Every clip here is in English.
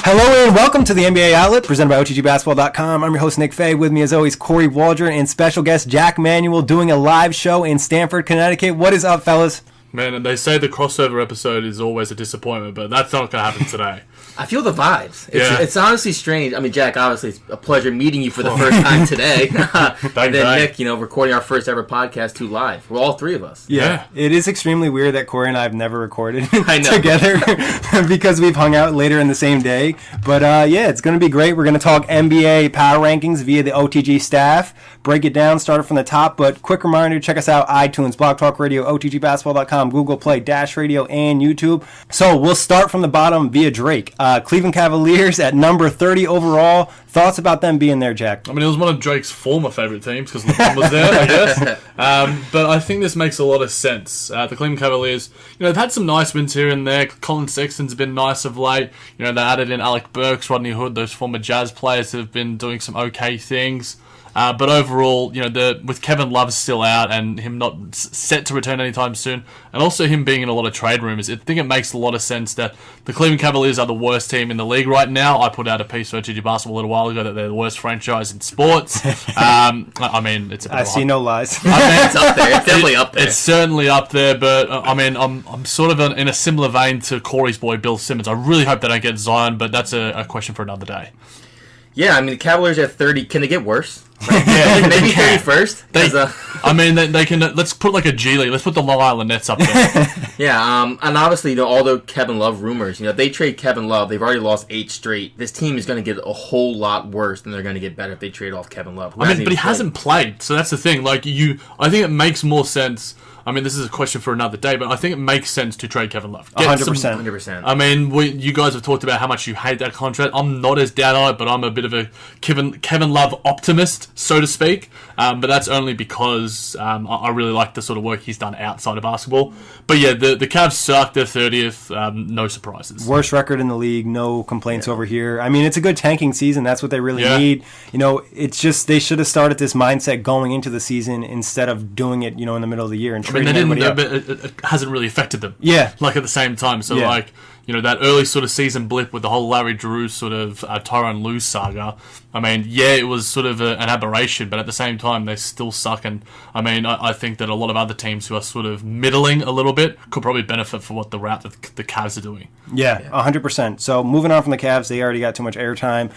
Hello and welcome to the NBA Outlet, presented by OTGBasketball.com. I'm your host, Nick Fay. With me, as always, Kory Waldron and special guest Jac Manuell doing a live show in Stamford, Connecticut. What is up, fellas? Man, they say the crossover episode is always a disappointment, but that's not going to happen today. I feel the vibes. It's honestly strange. I mean, Jac, obviously, it's a pleasure meeting you for the first time today. And then Nick, recording our first ever podcast live. We're all three of us. Yeah. It is extremely weird that Kory and I have never recorded together because we've hung out later in the same day. But it's going to be great. We're going to talk NBA power rankings via the OTG staff, break it down, start it from the top. But quick reminder, check us out, iTunes, Blog Talk Radio, OTGBasketball.com, Google Play, Dash Radio, and YouTube. So we'll start from the bottom via Drake. Cleveland Cavaliers at number 30 overall. Thoughts about them being there, Jac? I mean, it was one of Drake's former favourite teams because LeBron was there, I guess. But I think this makes a lot of sense. The Cleveland Cavaliers, they've had some nice wins here and there. Colin Sexton's been nice of late. They added in Alec Burks, Rodney Hood, those former Jazz players have been doing some okay things. But overall, with Kevin Love still out and him not set to return anytime soon, and also him being in a lot of trade rumors, I think it makes a lot of sense that the Cleveland Cavaliers are the worst team in the league right now. I put out a piece for OTG Basketball a little while ago that they're the worst franchise in sports. I mean, it's a bit I see no lies. It's up there. It's definitely up there. It's certainly up there, but I'm sort of in a similar vein to Kory's boy Bill Simmons. I really hope they don't get Zion, but that's a question for another day. Yeah, I mean, the Cavaliers at 30, can they get worse? Maybe 31st? They can. Let's put like a G League. Let's put the Long Island Nets up there. And obviously, all the Kevin Love rumors, if they trade Kevin Love, they've already lost 8 straight. This team is going to get a whole lot worse than they're going to get better if they trade off Kevin Love. But he hasn't played, so that's the thing. I think it makes more sense. I mean, this is a question for another day, but I think it makes sense to trade Kevin Love. 100%. I mean, you guys have talked about how much you hate that contract. I'm not as down on it, but I'm a bit of a Kevin Love optimist, so to speak. But that's only because I really like the sort of work he's done outside of basketball. But yeah, the Cavs suck. They're 30th. No surprises. Worst record in the league. No complaints over here. I mean, it's a good tanking season. That's what they really need. It's just they should have started this mindset going into the season instead of doing it, in the middle of the year and trading everybody up. But it hasn't really affected them. Yeah. At the same time. So that early sort of season blip with the whole Larry Drew sort of Tyronn Lue saga. I mean, it was sort of an aberration, but at the same time, they still suck. And I mean, I think that a lot of other teams who are sort of middling a little bit could probably benefit from what the route that the Cavs are doing. Yeah, 100%. So moving on from the Cavs, they already got too much airtime.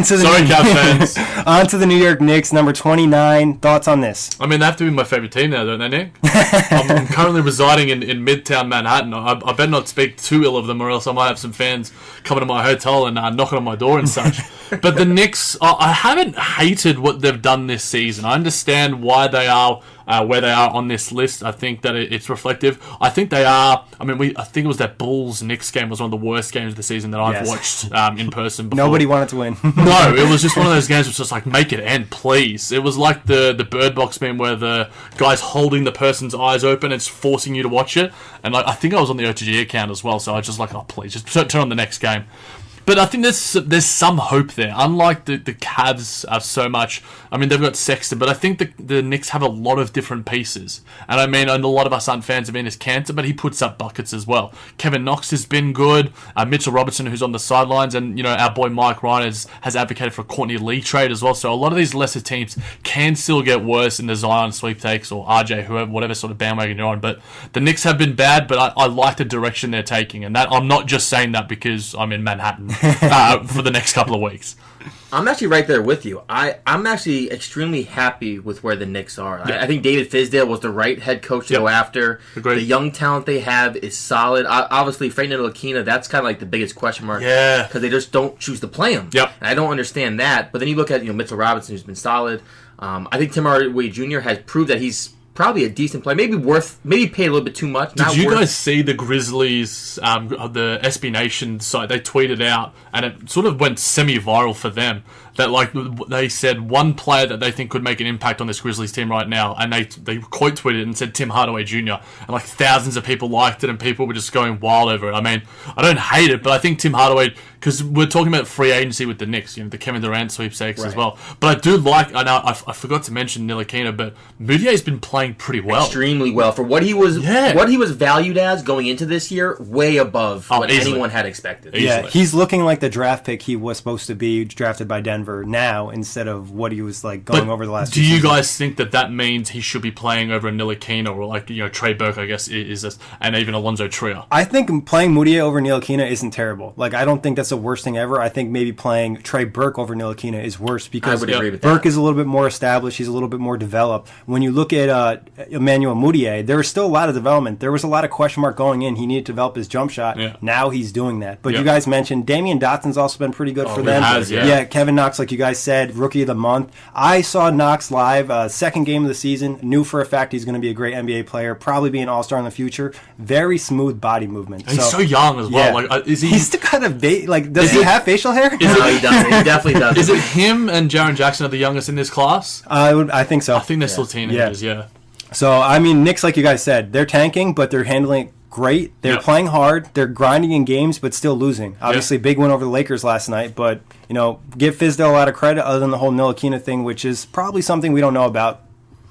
Sorry, Cavs fans. On to the New York Knicks, number 29. Thoughts on this? I mean, they have to be my favorite team now, don't they, Nick? I'm currently residing in Midtown Manhattan. I better not speak too ill of them, or else I might have some fans coming to my hotel and knocking on my door and such. But the Knicks, I haven't hated what they've done this season. I understand why they are where they are on this list. I think that it's reflective. I think they are. I mean, I think it was that Bulls-Knicks game was one of the worst games of the season that I've watched in person before. Nobody wanted to win. No, it was just one of those games which was just like, make it end, please. It was like the Bird Box meme where the guy's holding the person's eyes open and it's forcing you to watch it. And I think I was on the OTG account as well, so I was just like, oh, please, just turn on the next game. But I think there's some hope there. Unlike the Cavs so much, I mean, they've got Sexton, but I think the Knicks have a lot of different pieces. And I mean, a lot of us aren't fans of Enes Kanter, but he puts up buckets as well. Kevin Knox has been good. Mitchell Robertson, who's on the sidelines, and our boy Mike Ryan has advocated for a Courtney Lee trade as well. So a lot of these lesser teams can still get worse in the Zion sweepstakes or RJ, whoever, whatever sort of bandwagon you're on. But the Knicks have been bad, but I like the direction they're taking, and that I'm not just saying that because I'm in Manhattan. For the next couple of weeks. I'm actually right there with you. I'm actually extremely happy with where the Knicks are. Yeah. I think David Fizdale was the right head coach to go after. Agreed. The young talent they have is solid. Obviously, Frank Ntilikina, that's kind of like the biggest question mark. Yeah. Because they just don't choose to play him. Yep. And I don't understand that. But then you look at Mitchell Robinson, who's been solid. I think Tim Hardaway Jr. has proved that he's probably a decent play. Maybe paid a little bit too much. Did you guys see the Grizzlies, the SB Nation site? They tweeted out, and it sort of went semi-viral for them. that like they said one player that they think could make an impact on this Grizzlies team right now, and they quote tweeted and said Tim Hardaway Jr. and like thousands of people liked it, and people were just going wild over it. I mean, I don't hate it, but I think Tim Hardaway, because we're talking about free agency with the Knicks, the Kevin Durant sweepstakes as well. But I do like. I know I forgot to mention Ntilikina, but Moutier's been playing pretty well, extremely well for what he was. What he was valued as going into this year, way above what anyone had expected. Yeah, he's looking like the draft pick he was supposed to be, drafted by Denver now instead of what he was like going over the last. Do you guys think that means he should be playing over Ntilikina or like Trey Burke? I guess is this, and even Alonzo Trier? I think playing Moutier over Ntilikina isn't terrible. Like I don't think that's the worst thing ever. I think maybe playing Trey Burke over Ntilikina is worse because I would agree with Burke that. is a little bit more established. He's a little bit more developed. When you look at Emmanuel Moutier, there was still a lot of development. There was a lot of question mark going in. He needed to develop his jump shot. Yeah. Now he's doing that. But you guys mentioned Damian Dotson's also been pretty good for them. Has, Kevin Knox, like you guys said, rookie of the month. I saw Knox live, second game of the season. Knew for a fact he's going to be a great NBA player, probably be an all-star in the future. Very smooth body movement. And he's so young as well. Yeah. Like, is he? He's still got does he have facial hair? No, he doesn't. He definitely doesn't. Is it him and Jaren Jackson are the youngest in this class? I think so. I think they're still teenagers. Yeah. So I mean, Knicks, like you guys said, they're tanking, but they're handling it great. They're playing hard. They're grinding in games, but still losing. Obviously, big win over the Lakers last night, but give Fizdale a lot of credit other than the whole Ntilikina thing, which is probably something we don't know about.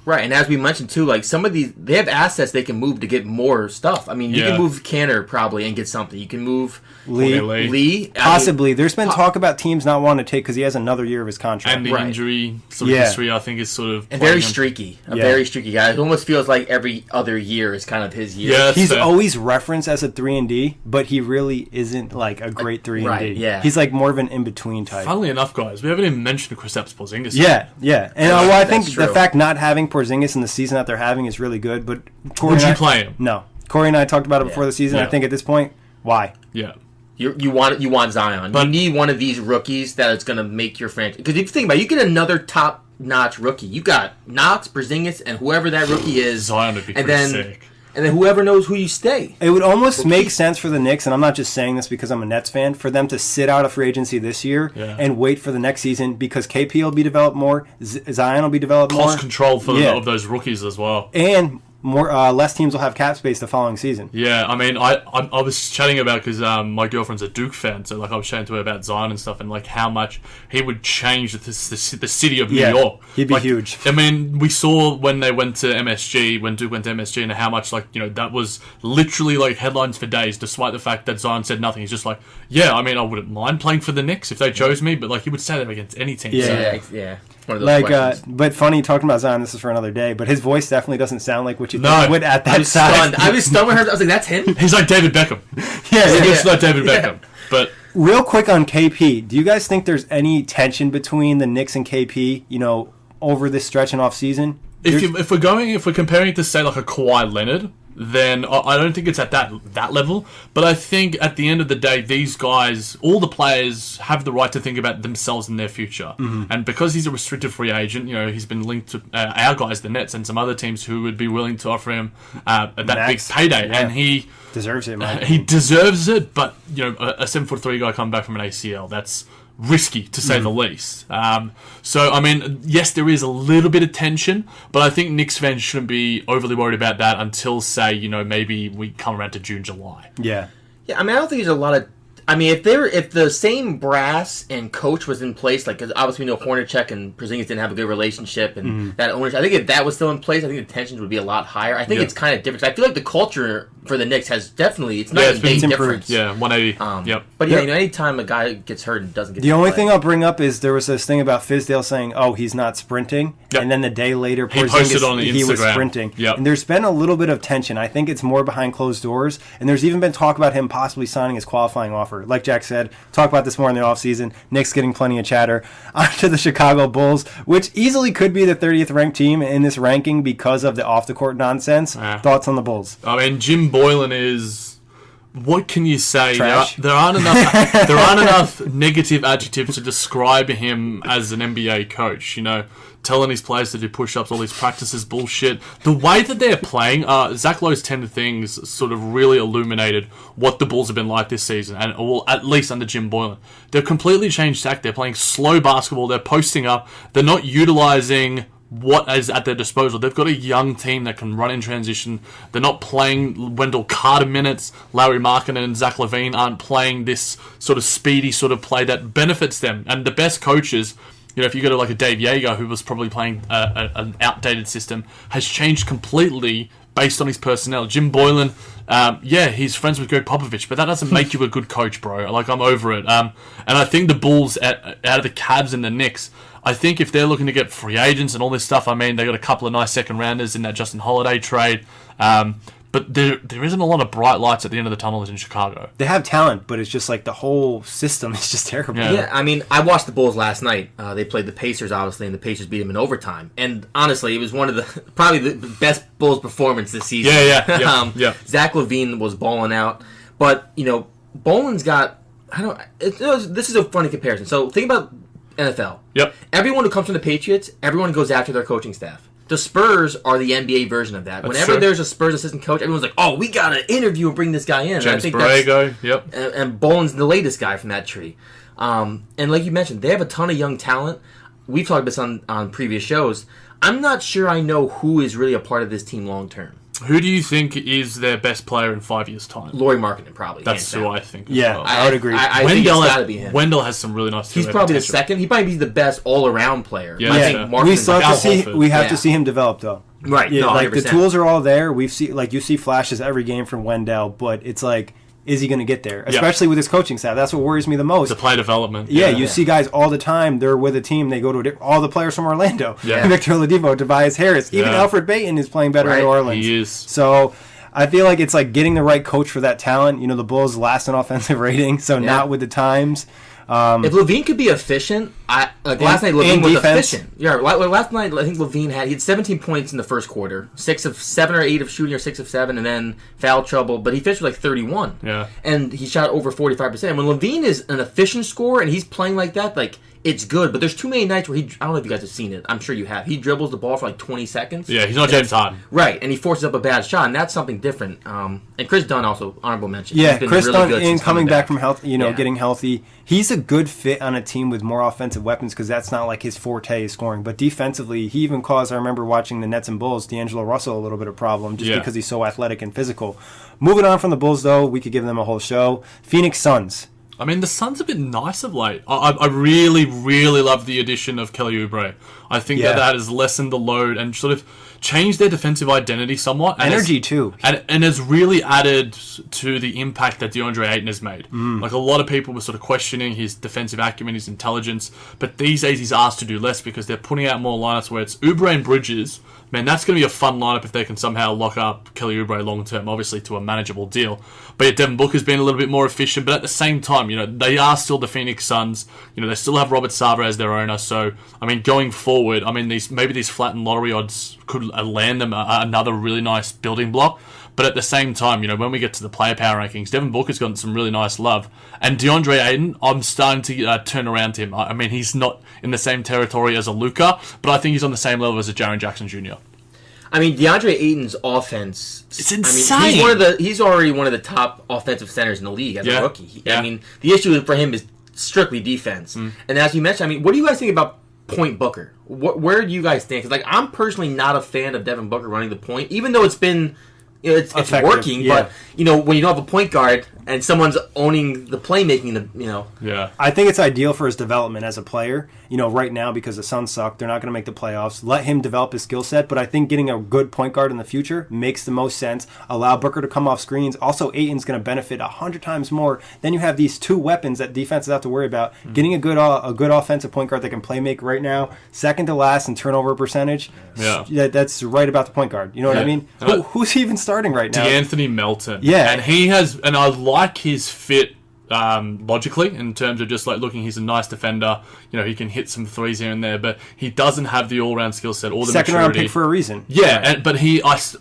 Right, and as we mentioned too, like some of these, they have assets they can move to get more stuff. I mean, you can move Canner probably and get something. You can move Lee. Possibly. There's been talk about teams not wanting to take because he has another year of his contract. And the injury history, I think, is sort of... And very streaky. Very streaky guy. It almost feels like every other year is kind of his year. Yeah, he's always referenced as a 3-and-D, but he really isn't like a great 3-and-D. Right, yeah. He's like more of an in-between type. Funnily enough, guys, we haven't even mentioned Kristaps Porzingis. Yeah. And I think the fact not having Porzingis in the season that they're having is really good, but Would you play him? No. Kory and I talked about it before the season. I think at this point, why? Yeah. You want Zion. But you need one of these rookies that is going to make your franchise. Because if you think about it, you get another top-notch rookie. You got Knox, Porzingis, and whoever that rookie is. Zion would be pretty sick. And then whoever knows who you stay. It would almost make sense for the Knicks, and I'm not just saying this because I'm a Nets fan, for them to sit out of free agency this year and wait for the next season because KP will be developed more, Zion will be developed more. Cost control of those rookies as well. And less teams will have cap space the following season. Yeah, I mean, I was chatting about because my girlfriend's a Duke fan, so like I was chatting to her about Zion and stuff, and like how much he would change the city of New York. He'd be huge. I mean, we saw when they went to MSG, when Duke went to MSG, and how much that was literally like headlines for days, despite the fact that Zion said nothing. He's just like, I mean, I wouldn't mind playing for the Knicks if they chose me, but like he would say that against any team. Yeah. One of those but funny talking about Zion. This is for another day. But his voice definitely doesn't sound like what you think it would at that size. I was stunned when I heard that. I was like, "That's him." He's like David Beckham. He's like David Beckham. But real quick on KP, do you guys think there's any tension between the Knicks and KP? Over this stretch and off season. If we're comparing it to say like a Kawhi Leonard, then I don't think it's at that level. But I think at the end of the day, these guys, all the players, have the right to think about themselves and their future. Mm-hmm. And because he's a restricted free agent, he's been linked to our guys, the Nets, and some other teams who would be willing to offer him that big payday. Yeah. And he deserves it, man. He deserves it, but a 7'3" guy coming back from an ACL, that's risky to say the least. So I mean, yes, there is a little bit of tension, but I think Knicks fans shouldn't be overly worried about that until, say, maybe we come around to June, July. Yeah. I mean, I don't think there's a lot of. I mean, if the same brass and coach was in place, like, because obviously we know Hornacek and Porzingis didn't have a good relationship, and that ownership, I think if that was still in place, I think the tensions would be a lot higher. I think it's kind of different. I feel like the culture for the Knicks has definitely, it's not a big difference. Yeah, 180. But anytime a guy gets hurt and doesn't get the only thing I'll bring up is there was this thing about Fizdale saying, he's not sprinting, and then the day later, he posted on the Instagram. He was sprinting. Yep. And there's been a little bit of tension. I think it's more behind closed doors, and there's even been talk about him possibly signing his qualifying offer. Like Jack said, talk about this more in the offseason. Knicks getting plenty of chatter. Onto the Chicago Bulls, which easily could be the 30th ranked team in this ranking because of the off-the-court nonsense. Thoughts on the Bulls? I mean, Jim Boylan is what can you say? Trash. There aren't enough negative adjectives to describe him as an NBA coach. Telling his players to do push-ups, all these practices, bullshit. The way that they're playing, Zach Lowe's 10 things sort of really illuminated what the Bulls have been like this season, and at least under Jim Boylen. They've completely changed tack. They're playing slow basketball. They're posting up. They're not utilizing what is at their disposal. They've got a young team that can run in transition. They're not playing Wendell Carter minutes. Larry Markkinen and Zach LaVine aren't playing this sort of speedy sort of play that benefits them. And the best coaches... if you go to like a Dave Yeager, who was probably playing an outdated system, has changed completely based on his personnel. Jim Boylen, he's friends with Greg Popovich, but that doesn't make you a good coach, bro. Like, I'm over it. And I think the Bulls, out of the Cavs and the Knicks, I think if they're looking to get free agents and all this stuff, I mean, they got a couple of nice second rounders in that Justin Holiday trade. But there isn't a lot of bright lights at the end of the tunnel in Chicago. They have talent, but it's just like the whole system is just terrible. Yeah, I mean, I watched the Bulls last night. They played the Pacers, obviously, and the Pacers beat them in overtime. And honestly, it was one of probably the best Bulls performance this season. Yeah. Zach LaVine was balling out. But, Bolen's got... this is a funny comparison. So think about NFL. Yep. Everyone who comes from the Patriots, everyone goes after their coaching staff. The Spurs are the NBA version of that. That's Whenever true. there's a Spurs assistant coach, everyone's like, "Oh, we got to interview and bring this guy in." James Borrego, yep. And Bolen's the latest guy from that tree. And like you mentioned, they have a ton of young talent. We've talked about this on previous shows. I'm not sure I know who is really a part of this team long term. Who do you think is their best player in 5 years' time? Lauri Markkinen, probably. That's who I think. Yeah, well. I would agree. I think it's got to be him. Wendell has some really nice. He's probably the second. He probably be the best all-around player. Yeah, I yeah. think Markkinen- We still have to see. Horford. We have to see him develop, though. Right. Yeah, No, like 100%. the tools are all there. You see flashes every game from Wendell, but it's like, is he going to get there? Especially with his coaching staff. That's what worries me the most. The play development. Yeah, you see guys all the time. They're with a team. They go to all the players from Orlando. Yeah. Victor Oladipo, Tobias Harris, even Alfred Payton is playing better in New Orleans. He is. So I feel like it's like getting the right coach for that talent. The Bulls last in offensive rating, so not with the times. If LaVine could be efficient, last night LaVine was efficient. Yeah, last night I think LaVine he had 17 points in the first quarter, 6 of 7 or 8 of shooting, or 6 of 7, and then foul trouble. But he finished with like 31. Yeah, and he shot over 45%. And when LaVine is an efficient scorer and he's playing like that, like, it's good. But there's too many nights where I don't know if you guys have seen it. I'm sure you have. He dribbles the ball for like 20 seconds. Yeah, he's not James Harden. Right, and he forces up a bad shot, and that's something different. And Chris Dunn also, honorable mention. Yeah, He's been Chris really Dunn good in since coming back from back. health, getting healthy. He's a good fit on a team with more offensive weapons because that's not like his forte is scoring. But defensively, he even caused, I remember watching the Nets and Bulls, D'Angelo Russell a little bit of problem just because he's so athletic and physical. Moving on from the Bulls, though, we could give them a whole show. Phoenix Suns. I mean, the Suns have been nice of late. I really, really love the addition of Kelly Oubre. I think that has lessened the load and sort of changed their defensive identity somewhat. And energy, too. And has really added to the impact that DeAndre Ayton has made. Like, a lot of people were sort of questioning his defensive acumen, his intelligence, but these days he's asked to do less because they're putting out more lineups where it's Oubre and Bridges. Man, that's going to be a fun lineup if they can somehow lock up Kelly Oubre long term, obviously to a manageable deal. But yet Devin Booker's been a little bit more efficient, but at the same time, they are still the Phoenix Suns. They still have Robert Sarver as their owner. So, I mean, going forward, maybe these flattened lottery odds could land them another really nice building block. But at the same time, when we get to the player power rankings, Devin Booker's gotten some really nice love. And DeAndre Ayton, I'm starting to turn around to him. I mean, he's not in the same territory as a Luka, but I think he's on the same level as a Jaren Jackson Jr. I mean, DeAndre Ayton's offense... It's insane. I mean, he's already one of the top offensive centers in the league as a rookie. I mean, the issue for him is strictly defense. And as you mentioned, I mean, what do you guys think about Point Booker? Where do you guys stand? Because, I'm personally not a fan of Devin Booker running the point, even though it's been... it's working, but when you don't have a point guard and someone's owning the playmaking, Yeah. I think it's ideal for his development as a player. Right now, because the Suns suck, they're not going to make the playoffs. Let him develop his skill set, but I think getting a good point guard in the future makes the most sense. Allow Booker to come off screens. Also, Ayton's going to benefit 100 times more. Then you have these two weapons that defenses have to worry about. Getting a good offensive point guard that can play make right now, second to last in turnover percentage. Yeah. That's right about the point guard. You know what I mean? Who's even starting right now? DeAnthony Melton. Yeah. And I like his fit logically in terms of just like looking. He's a nice defender. You know, he can hit some threes here and there, but he doesn't have the all-round skill set or the second maturity. round pick for a reason. Yeah, but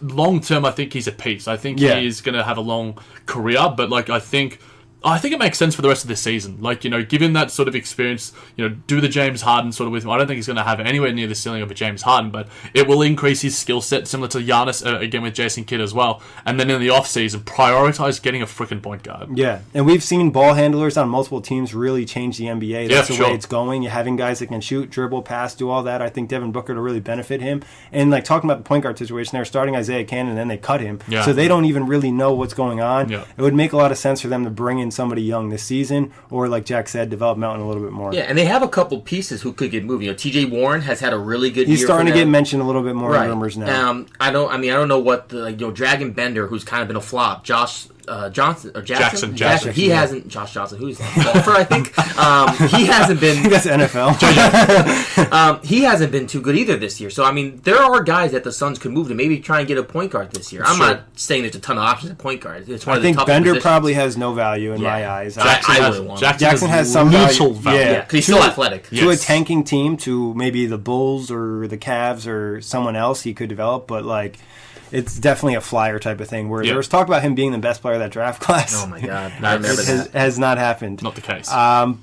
long term, I think he's a piece. I think he is going to have a long career, but like I think it makes sense for the rest of this season. Like, you know, give him that sort of experience, you know, do the James Harden sort of with him. I don't think he's going to have anywhere near the ceiling of a James Harden, but it will increase his skill set, similar to Giannis, again with Jason Kidd as well. And then in the offseason, prioritize getting a freaking point guard. Yeah, and we've seen ball handlers on multiple teams really change the NBA. That's the way it's going. You're having guys that can shoot, dribble, pass, do all that. I think Devin Booker to really benefit him. And like talking about the point guard situation, they're starting Isaiah Cannon and then they cut him. Yeah. So they don't even really know what's going on. Yeah. It would make a lot of sense for them to bring in somebody young this season, or like Jack said, develop Mountain a little bit more. Yeah, and they have a couple pieces who could get moving. You know, TJ Warren has had a really good year. He's starting to get mentioned a little bit more in rumors now. I don't know what the Dragon Bender, who's kind of been a flop. Josh Johnson or Jackson. He hasn't. Josh Johnson, who's a golfer, I think. He hasn't been. That's NFL. He hasn't been too good either this year. So I mean, there are guys that the Suns could move to maybe try and get a point guard this year. I'm not saying there's a ton of options at point guard. It's one I of the think tougher Bender positions. Probably has no value in my eyes. Jackson has some value. Yeah, because he's still athletic. To a tanking team, to maybe the Bulls or the Cavs or someone else, he could develop. But like, it's definitely a flyer type of thing where there was talk about him being the best player of that draft class. Oh my god, I remember that. Has not happened. Not the case.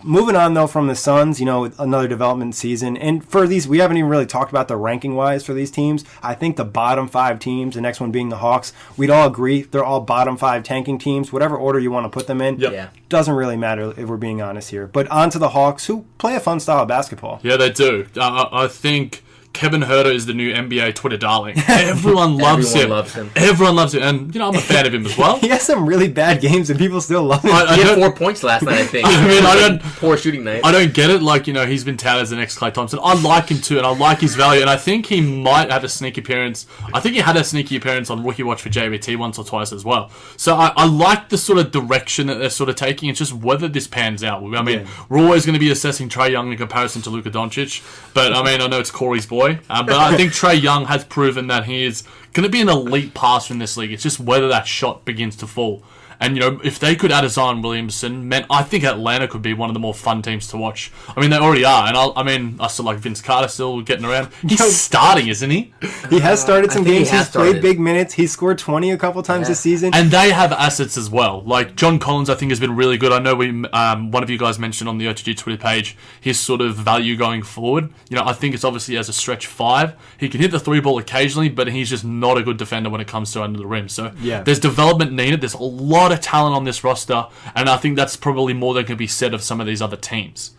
Moving on though from the Suns, you know, another development season, and for these, we haven't even really talked about the ranking wise for these teams. I think the bottom 5 teams, the next one being the Hawks, we'd all agree they're all bottom 5 tanking teams, whatever order you want to put them in. Yep. Yeah. Doesn't really matter if we're being honest here. But on to the Hawks, who play a fun style of basketball. Yeah, they do. I think Kevin Huerter is the new NBA Twitter darling. Everyone loves him. Everyone loves him. And, you know, I'm a fan of him as well. He has some really bad games and people still love him. He had 4 points last night, I think. Poor shooting night. I don't get it. Like, you know, he's been touted as the next Klay Thompson. I like him too, and I like his value. And I think he might have a sneaky appearance. I think he had a sneaky appearance on Rookie Watch for JVT once or twice as well. So I like the sort of direction that they're sort of taking. It's just whether this pans out. I mean, we're always going to be assessing Trae Young in comparison to Luka Doncic. But, I mean, I know it's Corey's boy. But I think Trae Young has proven that he is going to be an elite passer in this league. It's just whether that shot begins to fall. And, you know, if they could add a Zion Williamson, man, I think Atlanta could be one of the more fun teams to watch. I mean, they already are. And I still like Vince Carter still getting around. He's starting, isn't he? He has started some games. He's played big minutes. He's scored 20 a couple times this season. And they have assets as well. Like, John Collins, I think, has been really good. I know one of you guys mentioned on the OTG Twitter page his sort of value going forward. You know, I think it's obviously as a stretch 5. He can hit the 3-ball occasionally, but he's just not a good defender when it comes to under the rim. So there's development needed. There's a lot of talent on this roster, and I think that's probably more than can be said of some of these other teams.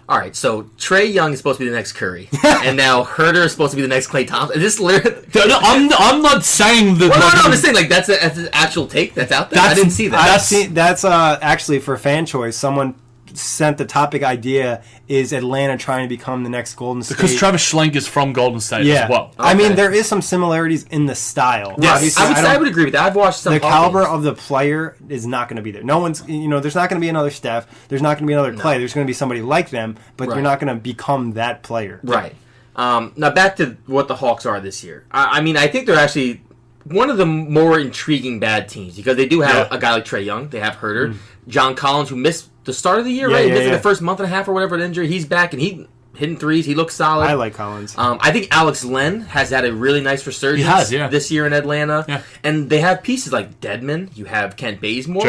All right, so Trae Young is supposed to be the next Curry, and now Huerter is supposed to be the next Klay Thompson. Is this literally? No, I'm not saying that. Well, no, I'm just saying like that's an actual take that's out there. I didn't see that. That's actually for fan choice. Someone sent the topic idea is Atlanta trying to become the next Golden State. Because Travis Schlenk is from Golden State as well. Okay. I mean, there is some similarities in the style. Yes. I would agree with that. I've watched some. The caliber of the player is not going to be there. No one's, there's not going to be another Steph. There's not going to be another Klay. There's going to be somebody like them, but you're not going to become that player. Right. Now back to what the Hawks are this year. I mean, I think they're actually one of the more intriguing bad teams because they do have a guy like Trae Young. They have Huerter. John Collins, who missed the start of the year, right? He missed the first month and a half or whatever, an injury. He's back, and he hitting threes. He looks solid. I like Collins. I think Alex Len has had a really nice resurgence this year in Atlanta. Yeah. And they have pieces like Dedmon. You have Kent Bazemore.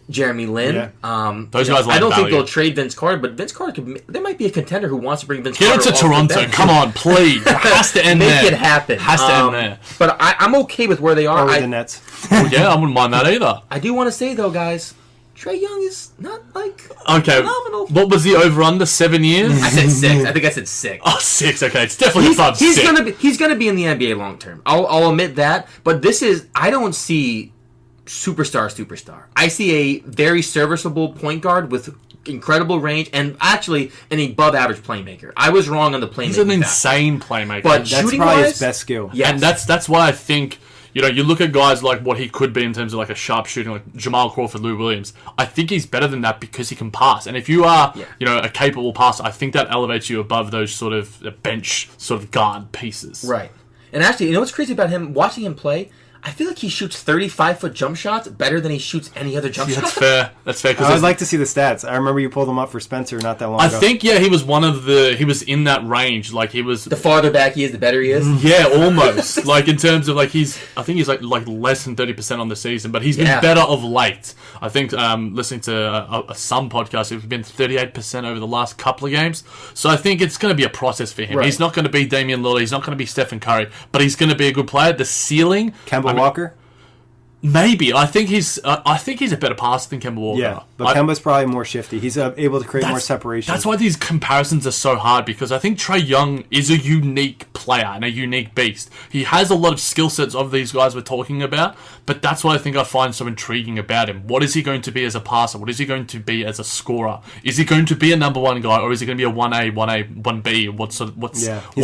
Jeremy Lin. Yeah. Those guys I don't think they'll trade Vince Carter, but Vince Carter there might be a contender who wants to bring Vince Carter. Get it to Toronto. Come on, please. It has to end there. Make it happen. Has to end there. But I'm okay with where they are. Or the Nets. I wouldn't mind that either. I do want to say, though, guys, Trae Young is not, phenomenal. What was the over-under? 7 years? I said 6. I think I said 6. Oh, 6. Okay, it's definitely above 6. He's gonna be in the NBA long term. I'll admit that. But I don't see superstar. I see a very serviceable point guard with incredible range and actually an above-average playmaker. I was wrong on the playmaker. He's an insane playmaker. But that's probably his best skill. Yes. And that's why I think... you look at guys like what he could be in terms of like a sharp shooting, like Jamal Crawford, Lou Williams. I think he's better than that because he can pass. And if you are, a capable passer, I think that elevates you above those sort of bench sort of guard pieces. Right. And actually, what's crazy about him? Watching him play, I feel like he shoots 35-foot jump shots better than he shoots any other jump shot. That's fair. That's fair. I would like to see the stats. I remember you pulled them up for Spencer not that long ago. I think, he was he was in that range. Like, he was... The farther back he is, the better he is? Yeah, almost. Like, in terms of, like, I think he's, like less than 30% on the season, but he's been better of late. I think, listening to some podcast, it's been 38% over the last couple of games. So I think it's going to be a process for him. Right. He's not going to be Damian Lillard. He's not going to be Stephen Curry, but he's going to be a good player. The ceiling... Walker? Maybe. I think he's a better passer than Kemba Walker. Yeah, but Kemba's probably more shifty. He's able to create more separation. That's why these comparisons are so hard, because I think Trae Young is a unique player and a unique beast. He has a lot of skill sets of these guys we're talking about, but that's what I think I find so intriguing about him. What is he going to be as a passer? What is he going to be as a scorer? Is he going to be a number one guy, or is he going to be a 1A, 1B? What's he's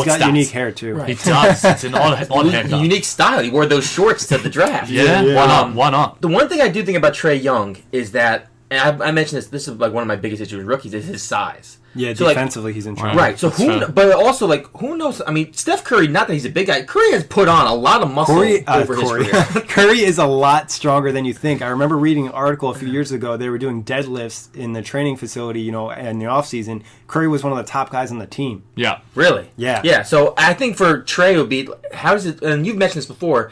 got stats? Unique hair too. Right. He does. It's an odd haircut. Unique style. He wore those shorts to the draft. Yeah. Why not? The one thing I do think about Trae Young is that, and I mentioned this is like one of my biggest issues with rookies, is his size. Yeah, so defensively he's in trouble. Right, so but also, like, who knows? I mean, Steph Curry, not that he's a big guy, Curry has put on a lot of muscle over his career. Curry is a lot stronger than you think. I remember reading an article a few years ago. They were doing deadlifts in the training facility, in the offseason. Curry was one of the top guys on the team. Yeah. Really? Yeah. Yeah, so I think for Trae it would be, how does it, and you've mentioned this before,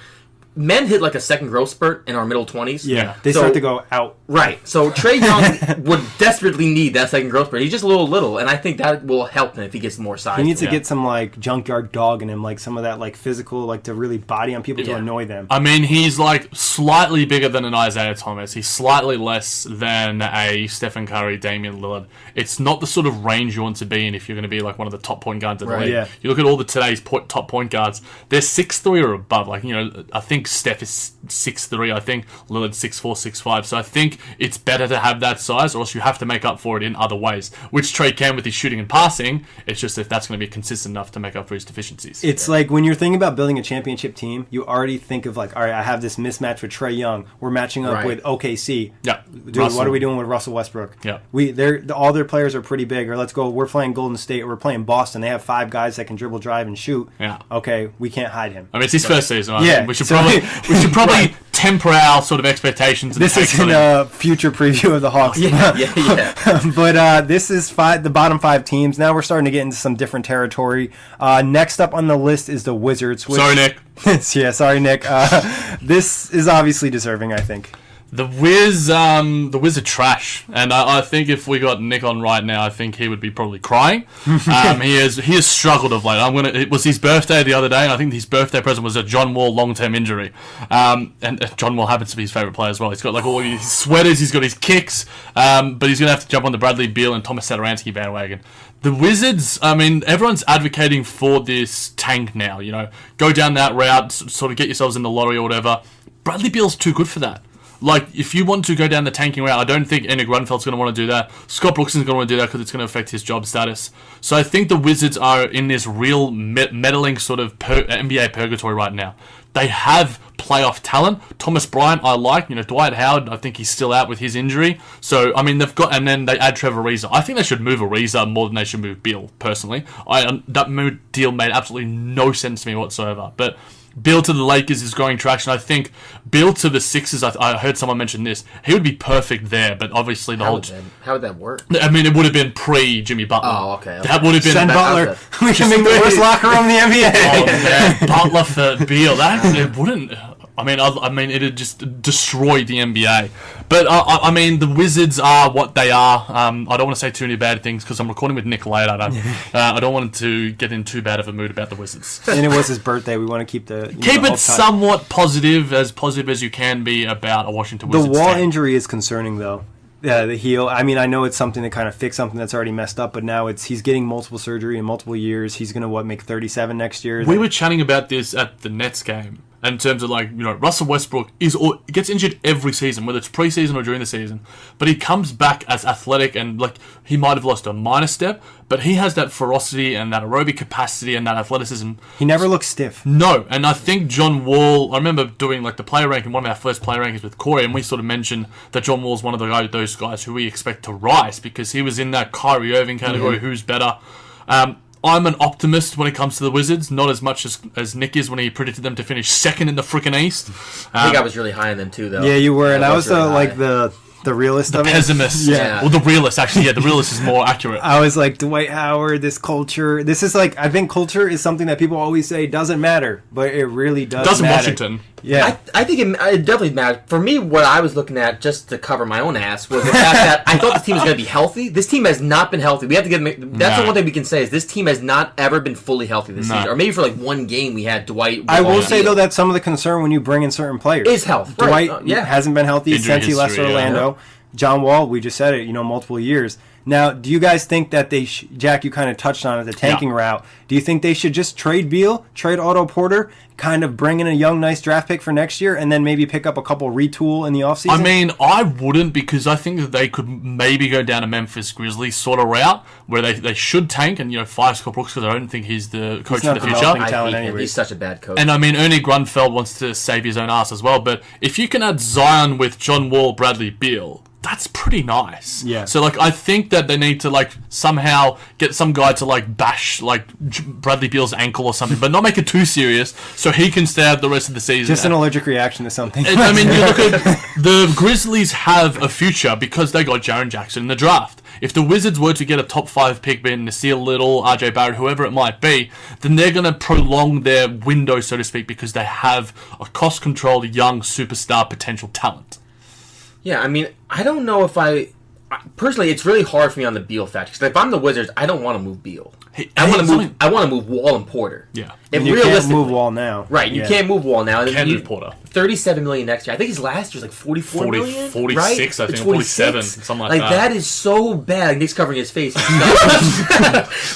men hit like a second growth spurt in our middle 20s. Yeah, they start to go out. Right. So Trae Young would desperately need that second growth spurt. He's just a little, and I think that will help him if he gets more size. He needs to get some like junkyard dog in him, like some of that like physical, like to really body on people to annoy them. I mean, he's like slightly bigger than an Isaiah Thomas. He's slightly less than a Stephen Curry, Damian Lillard. It's not the sort of range you want to be in if you're going to be like one of the top point guards in the league. Yeah. You look at all the today's top point guards; they're 6'3" or above. Like, I think Steph is 6'3". I think Lillard's 6'4", 6'5". So I think it's better to have that size, or else you have to make up for it in other ways, which Trae can with his shooting and passing. It's just if that's going to be consistent enough to make up for his deficiencies. It's like when you're thinking about building a championship team, you already think of like, all right, I have this mismatch with Trae Young. We're matching up with OKC. Yeah. Dude, what are we doing with Russell Westbrook? Yeah. All their players are pretty big. Or let's go, we're playing Golden State, or we're playing Boston. They have 5 guys that can dribble, drive, and shoot. Yeah. Okay, we can't hide him. I mean, it's his first season. We should probably Right. temper our sort of expectations. This isn't a future preview of the Hawks. Yeah. But this is the bottom 5 teams. Now we're starting to get into some different territory. Next up on the list is the Wizards. Sorry, Nick. Sorry, Nick. This is obviously deserving, I think. The Wiz are trash, and I think if we got Nick on right now, I think he would be probably crying. He has struggled of late. It was his birthday the other day, and I think his birthday present was a John Wall long-term injury. And John Wall happens to be his favorite player as well. He's got like all his sweaters, he's got his kicks, but he's gonna have to jump on the Bradley Beal and Thomas Satoransky bandwagon. The Wizards, I mean, everyone's advocating for this tank now. Go down that route, sort of get yourselves in the lottery or whatever. Bradley Beal's too good for that. Like, if you want to go down the tanking route, I don't think Henrik Grunfeld's going to want to do that. Scott Brooks isn't going to want to do that because it's going to affect his job status. So I think the Wizards are in this real meddling sort of NBA purgatory right now. They have playoff talent. Thomas Bryant, I like. Dwight Howard, I think he's still out with his injury. So, I mean, and then they add Trevor Ariza. I think they should move Ariza more than they should move Beal, personally. That deal made absolutely no sense to me whatsoever. But Beal to the Lakers is growing traction. I think Beal to the Sixers, I heard someone mention this, he would be perfect there, but obviously how would that work? I mean, it would have been pre-Jimmy Butler. Oh, okay. That would have been... Send Butler. We can make the worst locker room in the NBA. Oh, yeah. Butler for Beal. It wouldn't... I mean, it'd just destroy the NBA. But, I mean, the Wizards are what they are. I don't want to say too many bad things because I'm recording with Nick later. I don't want to get in too bad of a mood about the Wizards. And it was his birthday. We want to keep it somewhat positive as you can be about a Washington Wizards The Wall team. injury is concerning, though. Yeah, the heel. I mean, I know it's something to kind of fix something that's already messed up, but now he's getting multiple surgery in multiple years. He's going to, make 37 next year? We were chatting about this at the Nets game. In terms of Russell Westbrook gets injured every season, whether it's preseason or during the season. But he comes back as athletic and he might have lost a minor step, but he has that ferocity and that aerobic capacity and that athleticism. He never looks stiff. No, and I think John Wall. I remember doing the player ranking, one of our first player rankings with Kory, and we sort of mentioned that John Wall's one of those guys who we expect to rise because he was in that Kyrie Irving category. Who's better? I'm an optimist when it comes to the Wizards, not as much as Nick is when he predicted them to finish second in the freaking East. I think I was really high on them too, though. Yeah, you were, and I was really the realist the of it. pessimist. Yeah. Well, the realist, actually. Yeah, the realist is more accurate. I was like, Dwight Howard, this culture. This is like, I think culture is something that people always say doesn't matter, but it really does Doesn't matter. Washington. Yeah. I think it definitely matters. For me, what I was looking at, just to cover my own ass, was the fact that I thought this team was going to be healthy. This team has not been healthy. We have to get. That's the one thing we can say is this team has not ever been fully healthy this season. Or maybe for like one game we had Dwight. I will say, though, that's some of the concern when you bring in certain players. Is health. Dwight Right. hasn't been healthy Injury since he left history, Orlando. John Wall, we just said it, multiple years. Now, do you guys think that they Jack, you kind of touched on it, the tanking route. Do you think they should just trade Beal, trade Otto Porter, kind of bring in a young, nice draft pick for next year, and then maybe pick up a couple retool in the offseason? I mean, I wouldn't, because I think that they could maybe go down a Memphis Grizzlies sort of route where they should tank and fire Scott Brooks, because I don't think he's the coach for the future. He's such a bad coach. And I mean, Ernie Grunfeld wants to save his own ass as well. But if you can add Zion with John Wall, Bradley Beal, that's pretty nice. Yeah. So I think that they need to somehow get some guy to bash Bradley Beal's ankle or something, but not make it too serious, so he can stay out the rest of the season. Just an allergic reaction to something. I mean, you look at the Grizzlies have a future because they got Jaren Jackson in the draft. If the Wizards were to get a top 5 pick, being Nasir Little, RJ Barrett, whoever it might be, then they're going to prolong their window, so to speak, because they have a cost-controlled young superstar potential talent. Yeah, I mean, I don't know if personally, it's really hard for me on the Beal factor. Because if I'm the Wizards, I don't want to move Beal. I want to move Wall and Porter. Yeah, and you can't move Wall now. Right, you can't move Wall now. Can't move Porter. $37 million next year. I think his last year was like $44 million. 46, right? I think. 47, something like that. That is so bad. Nick's covering his face.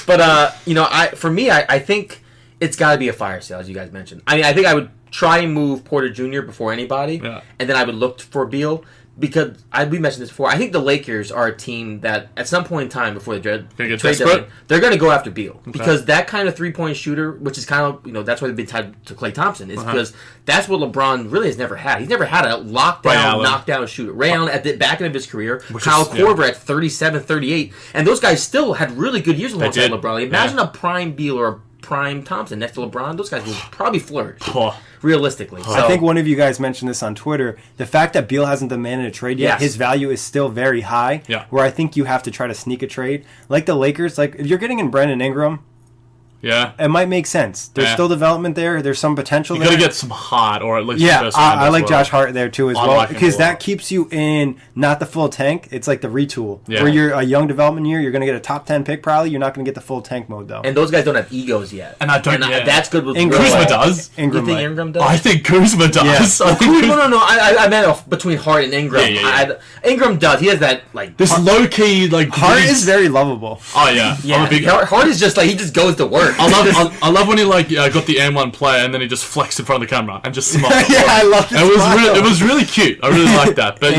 But I think it's got to be a fire sale, as you guys mentioned. I mean, I think I would try and move Porter Jr. before anybody, and then I would look for Beal. Because we mentioned this before, I think the Lakers are a team that at some point in time before the trade deadline, they're going to go after Beal because that kind of 3-point shooter, which is kind of that's why they've been tied to Klay Thompson, is because that's what LeBron really has never had. He's never had a lockdown, knockdown shooter. Ray Allen at the back end of his career, Kyle Korver at 37, 38, and those guys still had really good years alongside LeBron. Imagine a prime Beal or a prime Thompson next to LeBron. Those guys will probably flourish. Realistically. So, I think one of you guys mentioned this on Twitter. The fact that Beal hasn't demanded a trade yet, his value is still very high. Yeah. Where I think you have to try to sneak a trade. Like the Lakers, if you're getting in Brandon Ingram, it might make sense. There's still development there. There's some potential there. You got to get some Hart, or at least I like Josh Hart there too as well, because that keeps you in not the full tank. It's like the retool. Yeah. Where you're a young development year, you're going to get a top 10 pick probably. You're not going to get the full tank mode though. And those guys don't have egos yet. And I don't. That's good with Kuzma does. You think Ingram does? I think Kuzma does. Yeah. No. I meant between Hart and Ingram. Ingram does. He has that this low key Hart is very lovable. Oh yeah. Hart is just he just goes to work. I love when he got the M1 player and then he just flexed in front of the camera and just smiled. I love it. It was really cute. I really liked that. But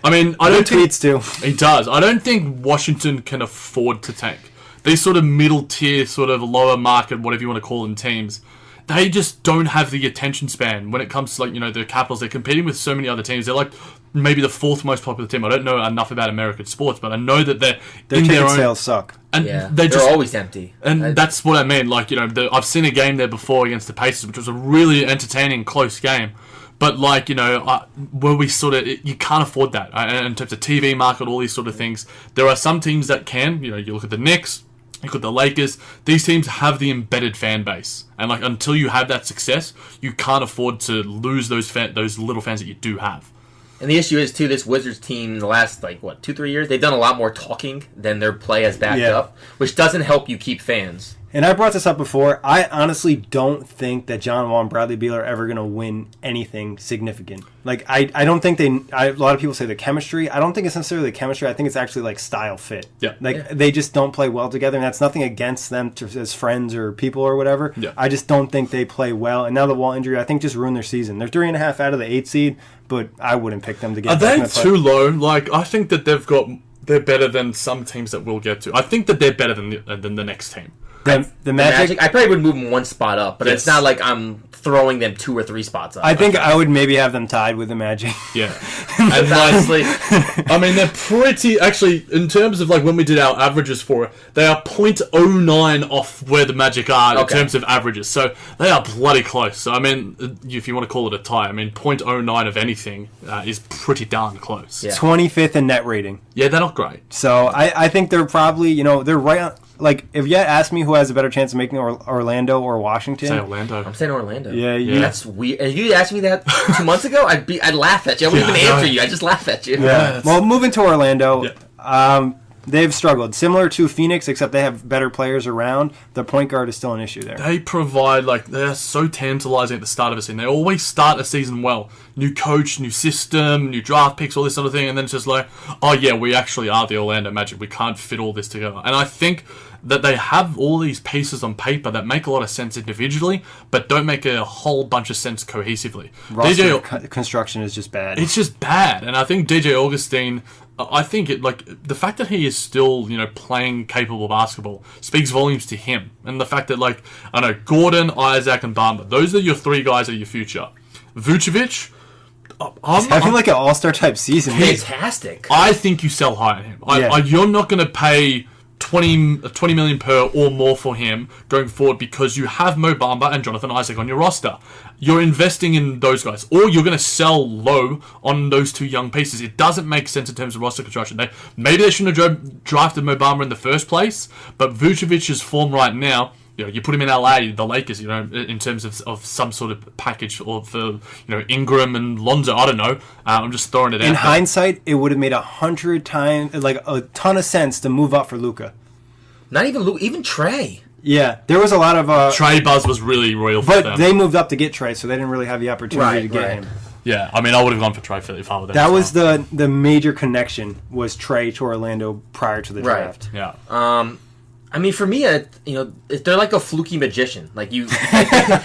I mean, I don't think tweets too. He does. I don't think Washington can afford to tank. These sort of middle tier, sort of lower market, whatever you want to call them, teams. They just don't have the attention span when it comes to the Capitals. They're competing with so many other teams. They're maybe the 4th most popular team. I don't know enough about American sports, but I know that their ticket sales suck. And they're always empty. And that's what I mean. I've seen a game there before against the Pacers, which was a really entertaining, close game. But where we you can't afford that in terms of TV market, all these sort of things. There are some teams that can. You look at the Knicks. You look at the Lakers. These teams have the embedded fan base, and until you have that success, you can't afford to lose those little fans that you do have. And the issue is, too, this Wizards team in the last, 2-3 years, they've done a lot more talking than their play has backed up, which doesn't help you keep fans. And I brought this up before. I honestly don't think that John Wall and Bradley Beal are ever going to win anything significant. I don't think a lot of people say the chemistry. I don't think it's necessarily the chemistry. I think it's actually style fit. Yeah. They just don't play well together, and that's nothing against them as friends or people or whatever. Yeah. I just don't think they play well. And now the Wall injury, I think, just ruined their season. They're 3.5 out of the 8 seed, but I wouldn't pick them to get. Are they too low? I think that they're better than some teams that we'll get to. I think that they're better than the next team. The Magic, I probably would move them one spot up, but it's not like I'm throwing them 2 or 3 spots up. I think I would maybe have them tied with the Magic. Yeah. And honestly, I mean, they're pretty... Actually, in terms of like when we did our averages for it, they are 0.09 off where the Magic are in terms of averages. So they are bloody close. So, I mean, if you want to call it a tie, I mean, 0.09 of anything is pretty darn close. Yeah. 25th in net rating. Yeah, they're not great. So I think they're probably, they're right on... Like, if you ask me who has a better chance of making Orlando or Washington... Say Orlando. I'm saying Orlando. Yeah. That's weird. If you asked me that 2 months ago, I'd laugh at you. I wouldn't even answer you. I'd just laugh at you. Yeah. Well, moving to Orlando, they've struggled. Similar to Phoenix, except they have better players around. The point guard is still an issue there. They provide, they're so tantalizing at the start of a season. They always start a season well. New coach, new system, new draft picks, all this sort of thing. And then it's just like, oh yeah, we actually are the Orlando Magic. We can't fit all this together. And I think that they have all these pieces on paper that make a lot of sense individually, but don't make a whole bunch of sense cohesively. Roster construction is just bad. It's just bad. And I think DJ Augustine... I think the fact that he is still, playing capable basketball speaks volumes to him. And the fact that, I know, Gordon, Isaac, and Bamba, those are your 3 guys of your future. Vucevic, he's having an all-star type season. Fantastic. I think you sell high on him. You're not going to pay 20 million per or more for him going forward because you have Mo Bamba and Jonathan Isaac on your roster. You're investing in those guys, or you're going to sell low on those 2 young pieces. It doesn't make sense in terms of roster construction. Maybe they shouldn't have drafted Mo Bamba in the first place, but Vucevic's form right now, you put him in LA, the Lakers, in terms of some sort of package of Ingram and Lonzo. I don't know. I'm just throwing it out. In hindsight, it would have made 100 times, a ton of sense to move up for Luka. Not even Luka, even Trey. Yeah, there was a lot of... Trey buzz was really real for them. But they moved up to get Trey, so they didn't really have the opportunity to get him. Yeah, I mean, I would have gone for Trey if I were there. That was the major connection, was Trey to Orlando prior to the draft. Yeah. I mean, for me, they're like a fluky magician. Like you,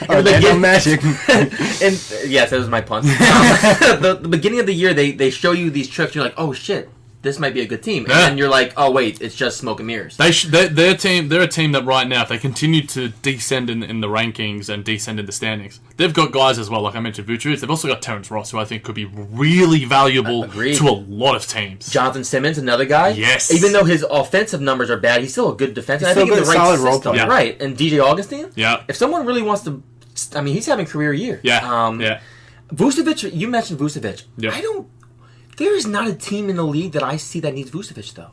Orlando Magic. And yes, that was my pun. The beginning of the year, they show you these tricks. You're like, oh shit, this might be a good team. And then you're like, oh wait, it's just smoke and mirrors. They're a team that right now, if they continue to descend in the rankings and descend in the standings, they've got guys as well, like I mentioned, Vucevic. They've also got Terrence Ross, who I think could be really valuable to a lot of teams. Jonathan Simmons, another guy. Yes. Even though his offensive numbers are bad, he's still a good defenseman. I think in the right solid system. role player. Right. And DJ Augustine? Yeah. If someone really wants to... I mean, he's having a career year. Yeah. Vucevic, you mentioned Vucevic. Yep. There is not a team in the league that I see that needs Vucevic, though.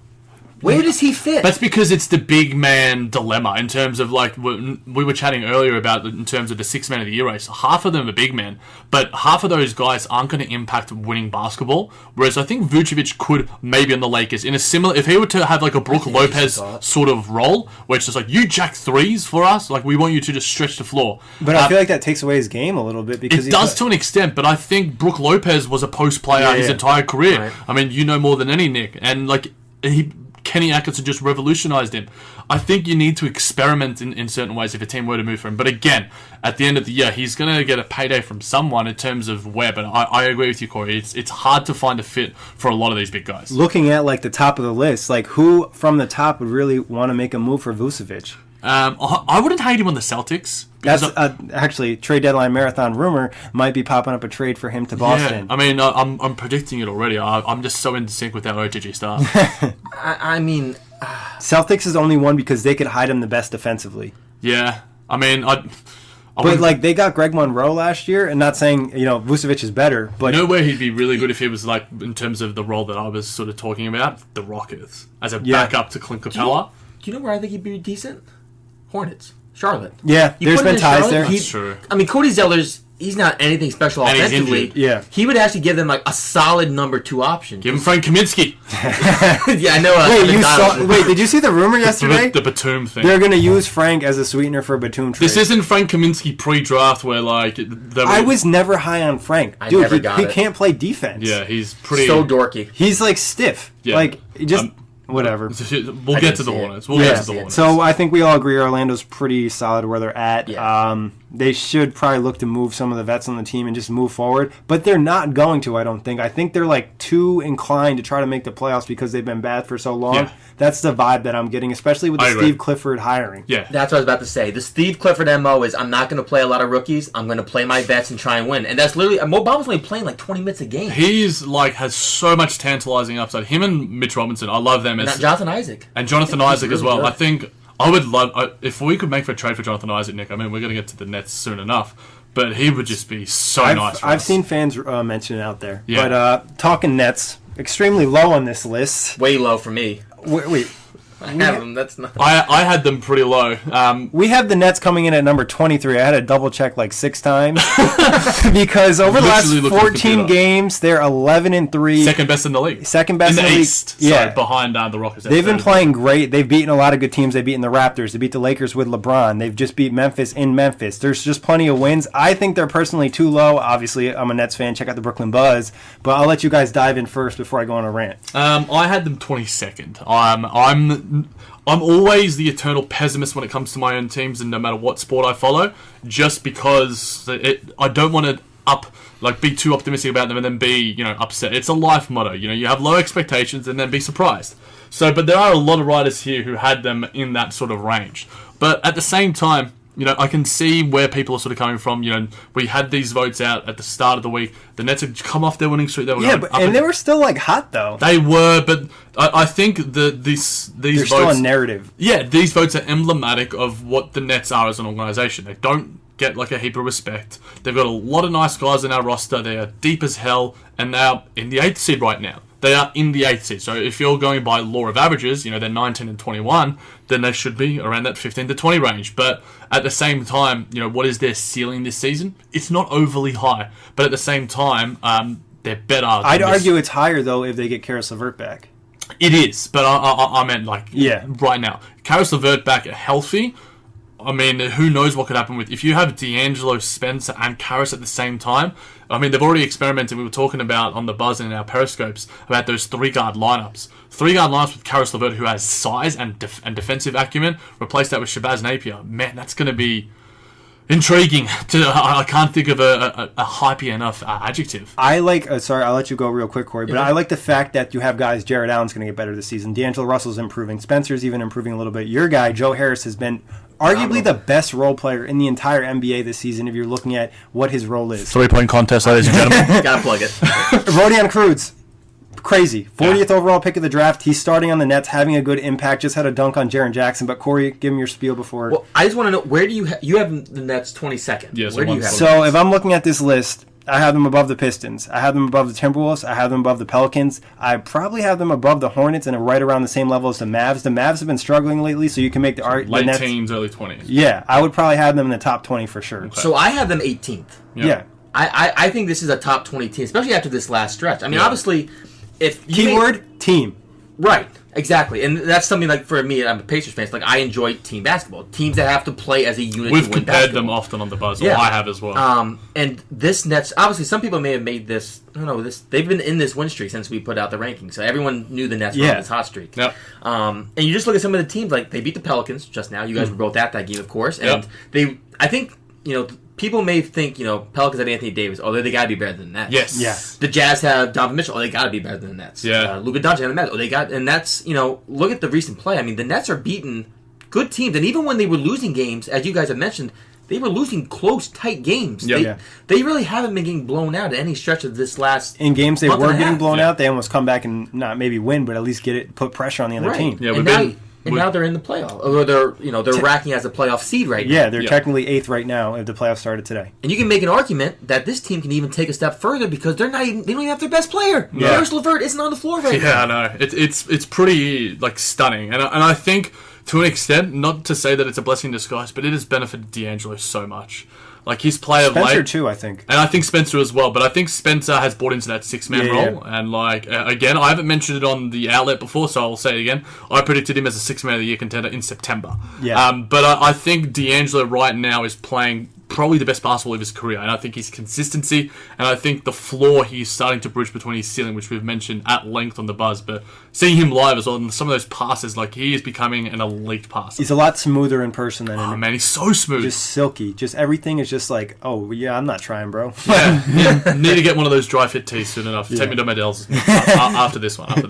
Where does he fit? That's because it's the big man dilemma in terms of, we were chatting earlier about in terms of the 6 man of the year race. Half of them are big men, but half of those guys aren't going to impact winning basketball. Whereas I think Vucevic could maybe on the Lakers in a similar, if he were to have a Brook Lopez sort of role, where it's just you jack threes for us, we want you to just stretch the floor. But I feel like that takes away his game a little bit because it does to an extent. But I think Brook Lopez was a post player his entire career. Right. I mean, you know more than any, Nick, and Kenny Atkinson just revolutionized him. I think you need to experiment in certain ways if a team were to move for him. But again, at the end of the year, he's going to get a payday from someone in terms of where. But I agree with you, Kory. It's hard to find a fit for a lot of these big guys. Looking at the top of the list, who from the top would really want to make a move for Vucevic? I wouldn't hate him on the Celtics. That's actually trade deadline marathon rumor might be popping up a trade for him to Boston. Yeah, I mean, I'm predicting it already. I'm just so in sync with our OTG stuff. I mean, Celtics is the only one because they could hide him the best defensively. Yeah, I mean, but they got Greg Monroe last year, and not saying Vucevic is better, but you know where he'd be really good if he was in terms of the role that I was sort of talking about, the Rockets as a backup to Clint Capella. Do you know where I think he'd be decent? Hornets. Charlotte. Yeah, there's been ties there. That's true. I mean, Cody Zeller's, he's not anything special offensively. Yeah. He would actually give them a solid number 2 option. Give him Frank Kaminsky. Yeah, I know. Wait, did you see the rumor yesterday? The Batum thing. They're going to use Frank as a sweetener for a Batum trade. This isn't Frank Kaminsky pre-draft where I was never high on Frank. Dude, he can't play defense. Yeah, he's pretty... So dorky. He's stiff. Yeah. Whatever. We'll get to the Hornets. We'll get to the Hornets. So I think we all agree Orlando's pretty solid where they're at. Yeah. they should probably look to move some of the vets on the team and just move forward. But they're not going to, I don't think. I think they're like too inclined to try to make the playoffs because they've been bad for so long. Yeah. That's the vibe that I'm getting, especially with the Steve Clifford hiring. Yeah, that's what I was about to say. The Steve Clifford MO is I'm not going to play a lot of rookies. I'm going to play my vets and try and win. And that's literally Mo Bamba's only playing like 20 minutes a game. He's like has so much tantalizing upside. Him and Mitch Robinson, I love them. And Jonathan Isaac really as well. Good. I think I would love if we could make for a trade for Jonathan Isaac, Nick. I mean, we're going to get to the Nets soon enough, but he would just be so nice. I've seen fans mention it out there. Yeah. But talking Nets, extremely low on this list. Way low for me. Wait. I have them. That's not. I had them pretty low. We have the Nets coming in at number 23. I had to double check like 6 times because over the last 14 games, they're 11-3. Second best in the league. Second best in the East. League. Sorry, behind the Rockets. They've been playing great. They've beaten a lot of good teams. They've beaten the Raptors. They beat the Lakers with LeBron. They've just beat Memphis in Memphis. There's just plenty of wins. I think they're personally too low. Obviously, I'm a Nets fan. Check out the Brooklyn Buzz. But I'll let you guys dive in first before I go on a rant. I had them 22nd. I'm always the eternal pessimist when it comes to my own teams, and no matter what sport I follow, just because I don't want to be too optimistic about them and then be upset. It's a life motto. You have low expectations and then be surprised. But there are a lot of writers here who had them in that sort of range. But at the same time, I can see where people are sort of coming from. We had these votes out at the start of the week. The Nets had come off their winning streak. They were they were still hot though. They were, but I think these They're votes still a narrative. Yeah, these votes are emblematic of what the Nets are as an organization. They don't get a heap of respect. They've got a lot of nice guys in our roster. They are deep as hell, and they are in the 8th seed right now. They are in the 8th seed. So if you're going by law of averages, they're 19 and 21, then they should be around that 15 to 20 range. But at the same time, what is their ceiling this season? It's not overly high. But at the same time, they're better. I'd argue it's higher, though, if they get Karis LeVert back. It is, but I meant right now. Karis LeVert back healthy. I mean, who knows what could happen with... If you have D'Angelo, Spencer, and Karis at the same time... I mean, they've already experimented. We were talking about on the Buzz and in our Periscopes about those 3-guard lineups. 3-guard lineups with Karis LeVert, who has size and defensive acumen. Replace that with Shabazz Napier. Man, that's going to be intriguing. I can't think of a hypey enough adjective. I like... sorry, I'll let you go real quick, Corey. But I like the fact that you have guys... Jared Allen's going to get better this season. D'Angelo Russell's improving. Spencer's even improving a little bit. Your guy, Joe Harris, has been... arguably the best role player in the entire NBA this season if you're looking at what his role is. 3-point contest, ladies and gentlemen. Gotta plug it. Rodion Cruz, crazy. 40th overall pick of the draft. He's starting on the Nets, having a good impact. Just had a dunk on Jaren Jackson. But Corey, give him your spiel before. Well, I just want to know, where do you have the Nets 22nd? Yes, where do you have So if I'm looking at this list... I have them above the Pistons. I have them above the Timberwolves. I have them above the Pelicans. I probably have them above the Hornets and right around the same level as the Mavs. The Mavs have been struggling lately, so you can make the argument. Late teens, early 20s. Yeah, I would probably have them in the top 20 for sure. Okay. So I have them 18th. Yeah. I think this is a top 20 team, especially after this last stretch. I mean, obviously, if you keyword team. Right. Exactly, and that's something for me. I'm a Pacers fan. I enjoy team basketball. Teams that have to play as a unit. We've to win compared basketball. them often on the Buzz. Yeah. I have as well. And this Nets, obviously, some people may have made this. I don't know. They've been in this win streak since we put out the rankings, so everyone knew the Nets were on this hot streak. Yep. And you just look at some of the teams. They beat the Pelicans just now. You guys were both at that game, of course. And I think people may think, Pelicans have Anthony Davis. Oh, they got to be better than the Nets. Yes. Yeah. The Jazz have Donovan Mitchell. Oh, they got to be better than the Nets. Yeah. Luka Doncic and the Nets. Oh, they got, and that's, look at the recent play. I mean, the Nets are beating good teams, and even when they were losing games, as you guys have mentioned, they were losing close, tight games. Yeah. They really haven't been getting blown out at any stretch of this last. In games they were getting blown out, they almost come back and not maybe win, but at least put pressure on the other team. Yeah, and now they're in the playoff, or they're racking as a playoff seed right now. Yeah, they're technically 8th right now if the playoffs started today. And you can make an argument that this team can even take a step further because they don't even have their best player. Yeah. Karis LeVert isn't on the floor right now. Yeah, I know. It's pretty stunning, and I think to an extent, not to say that it's a blessing in disguise, but it has benefited D'Angelo so much. His play of late. Spencer too, I think. And I think Spencer as well, but I think Spencer has bought into that 6-man role. Yeah. And again, I haven't mentioned it on the outlet before, so I'll say it again. I predicted him as a 6-man of the year contender in September. Yeah. But I think D'Angelo right now is playing probably the best basketball of his career. And I think his consistency, and I think the floor he's starting to bridge between his ceiling, which we've mentioned at length on the Buzz, but seeing him live as well, and some of those passes, like, he is becoming an elite passer. He's a lot smoother in person than man, he's so smooth. Just silky. Just everything is just like, oh, yeah, I'm not trying, bro. Yeah. Need to get one of those dry fit tees soon enough. Take me to Medel's after this one.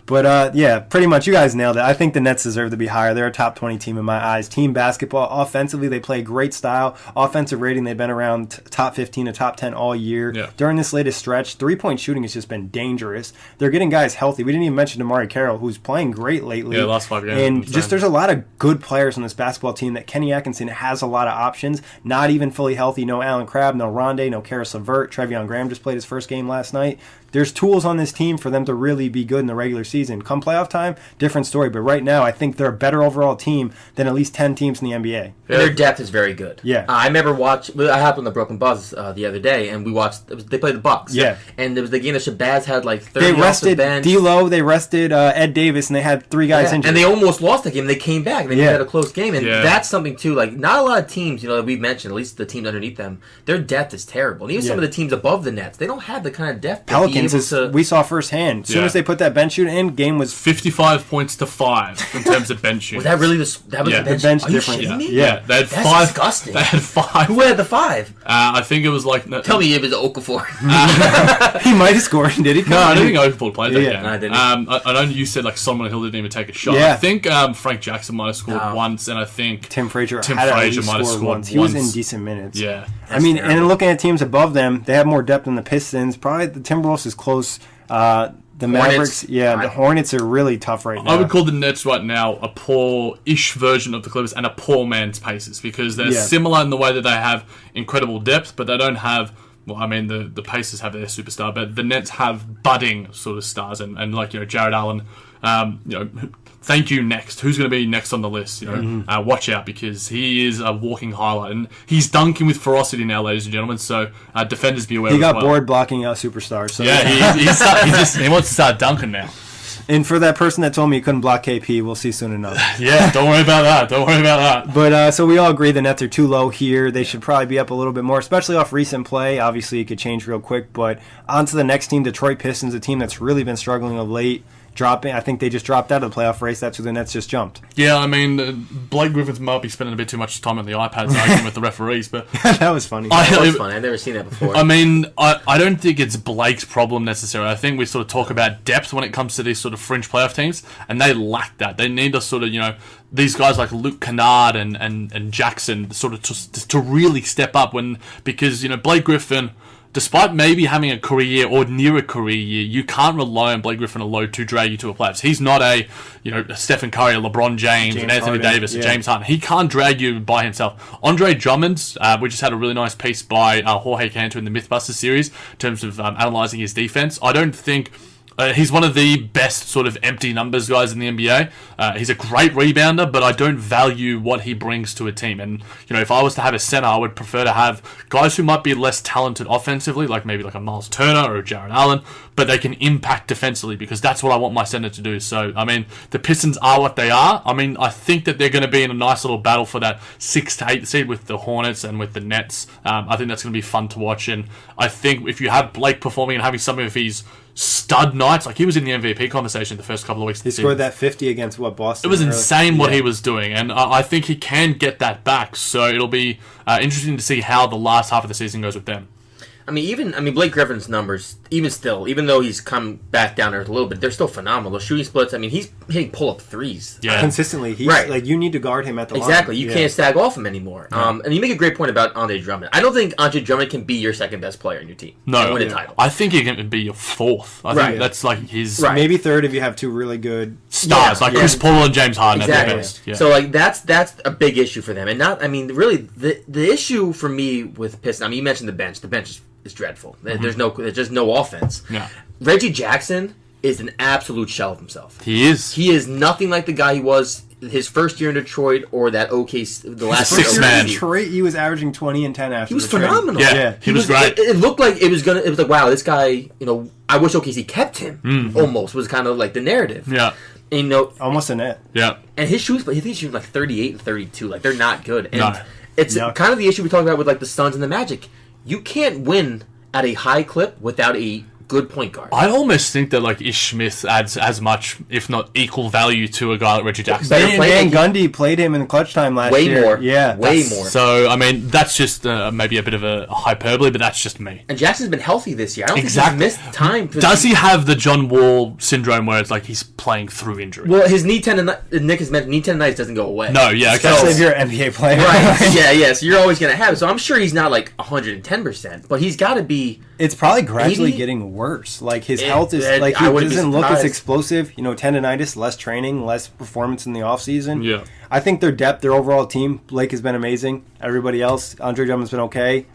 But, yeah, pretty much you guys nailed it. I think the Nets deserve to be higher. They're a top 20 team in my eyes. Team basketball, offensively, they play great style. Offensive rating, they've been around top 15 to top 10 all year. Yeah. During this latest stretch, three-point shooting has just been dangerous. They're getting guys healthy. We didn't even mention Amari Carroll, who's playing great lately. Yeah, last 5 games. And just there's a lot of good players on this basketball team that Kenny Atkinson has a lot of options. Not even fully healthy. No Allen Crabbe, no Rondé, no Karis LeVert. Trevion Graham just played his first game last night. There's tools on this team for them to really be good in the regular season. Come playoff time, different story. But right now, I think they're a better overall team than at least 10 teams in the NBA. And their depth is very good. Yeah. I remember I happened on the Brooklyn Buzz the other day, and we watched. They played the Bucks. Yeah. And it was the game that Shabazz had like 30 They off the rested bench. D'Lo, they rested Ed Davis, and they had 3 guys injured. And they almost lost the game. They came back. And they had a close game. And that's something, too. Like, not a lot of teams, that we've mentioned, at least the teams underneath them, their depth is terrible. And even some of the teams above the Nets, they don't have the kind of depth. Pelicans, we saw firsthand. As soon as they put that bench unit in, game was 55 points to 5 in terms of bench units. Was that really the bench? The bench Are you difference. shitting me? Yeah. They had That's 5. disgusting. They had 5. Who had the 5? I think it was like... Tell me if it's Okafor. he might have scored, did he? No, I don't think Okafor played that game. No, I didn't. I know you said like Solomon Hill didn't even take a shot. Yeah. I think Frank Jackson might have scored once, and I think Tim Frazier might have scored once. He was in decent minutes. Yeah. I mean, and then looking at teams above them, they have more depth than the Pistons. Probably the Timberwolves is close. The Mavericks, the Hornets are really tough right now. I would call the Nets right now a poor-ish version of the Clippers and a poor man's Pacers because they're similar in the way that they have incredible depth, but they don't have... Well, I mean, the Pacers have their superstar, but the Nets have budding sort of stars, and like, Jared Allen, thank you next. Who's going to be next on the list? Watch out because he is a walking highlight, and he's dunking with ferocity now, ladies and gentlemen. So defenders be aware. He got bored blocking out superstars. So he wants to start dunking now. And for that person that told me he couldn't block KP, we'll see soon enough. Yeah, don't worry about that. But so we all agree the Nets are too low here. They should probably be up a little bit more, especially off recent play. Obviously, it could change real quick. But on to the next team, Detroit Pistons, a team that's really been struggling of late. I think they just dropped out of the playoff race. That's who the Nets just jumped. Yeah, I mean, Blake Griffin might be spending a bit too much time on the iPads arguing with the referees, but that was funny. That was funny. I've never seen that before. I mean, I don't think it's Blake's problem necessarily. I think we sort of talk about depth when it comes to these sort of fringe playoff teams, and they lack that. They need to sort of, these guys like Luke Kennard and Jackson sort of to really step up because Blake Griffin, despite maybe having a career year or near a career year, you can't rely on Blake Griffin alone to drag you to a playoffs. He's not a Stephen Curry, a LeBron James and Anthony Davis, and James Harden. He can't drag you by himself. Andre Drummond, we just had a really nice piece by Jorge Cantor in the Mythbusters series in terms of analysing his defense. I don't think... he's one of the best sort of empty numbers guys in the NBA. He's a great rebounder, but I don't value what he brings to a team. And, if I was to have a center, I would prefer to have guys who might be less talented offensively, like maybe like a Miles Turner or a Jared Allen, but they can impact defensively because that's what I want my center to do. So, I mean, the Pistons are what they are. I mean, I think that they're going to be in a nice little battle for that 6 to 8 seed with the Hornets and with the Nets. I think that's going to be fun to watch. And I think if you have Blake performing and having some of his stud nights, like he was in the MVP conversation the first couple of weeks. He scored that 50 against Boston. It was insane what he was doing, and I think he can get that back. So it'll be interesting to see how the last half of the season goes with them. I mean, Blake Griffin's numbers, even though he's come back down there a little bit, they're still phenomenal. Those shooting splits, I mean, he's hitting pull-up threes. Yeah. Consistently. He's like, you need to guard him at the line. Exactly. You can't stag off him anymore. Yeah. And you make a great point about Andre Drummond. I don't think Andre Drummond can be your second best player in your team. No. Win a title. I think he can be your fourth. I think that's like his... Right. Maybe third if you have 2 really good... stars, Chris Paul and James Harden at their best. Yeah. So, that's a big issue for them. And really, the issue for me with Pistons, you mentioned the bench. The bench is dreadful. Mm-hmm. There's just no offense. Yeah. Reggie Jackson is an absolute shell of himself. He is. He is nothing like the guy he was his first year in Detroit or that the last year in Detroit. He was averaging 20 and 10 after. He was phenomenal. Yeah, he was great. It looked like it was like, wow, this guy. I wish OKC kept him. Mm-hmm. Almost was kind of like the narrative. Yeah. And, almost a net. Yeah. And his shoots, but he thinks he's shooting like 38 and 32. Like they're not good. And it's kind of the issue we talked about with like the Suns and the Magic. You can't win at a high clip without a good point guard. I almost think that like Ish Smith adds as much, if not equal, value to a guy like Reggie Jackson. Van Gundy played him in clutch time last year. Way more. Yeah, way more. So I mean, that's just maybe a bit of a hyperbole, but that's just me. And Jackson's been healthy this year. I don't think he's missed time. Does he have the John Wall syndrome where it's like he's playing through injury? Well, his knee tendon, Nick has mentioned, knee tendonitis doesn't go away. No, yeah, okay. Especially if you're an NBA player. Right. yeah. So you're always going to have it. So I'm sure he's not like 110%, but he's got to be. It's probably gradually getting worse. Like his health is like he doesn't look as explosive. You know, tendonitis, less training, less performance in the offseason. Yeah. I think their depth, their overall team, Blake has been amazing. Everybody else, Andre Drummond's been okay.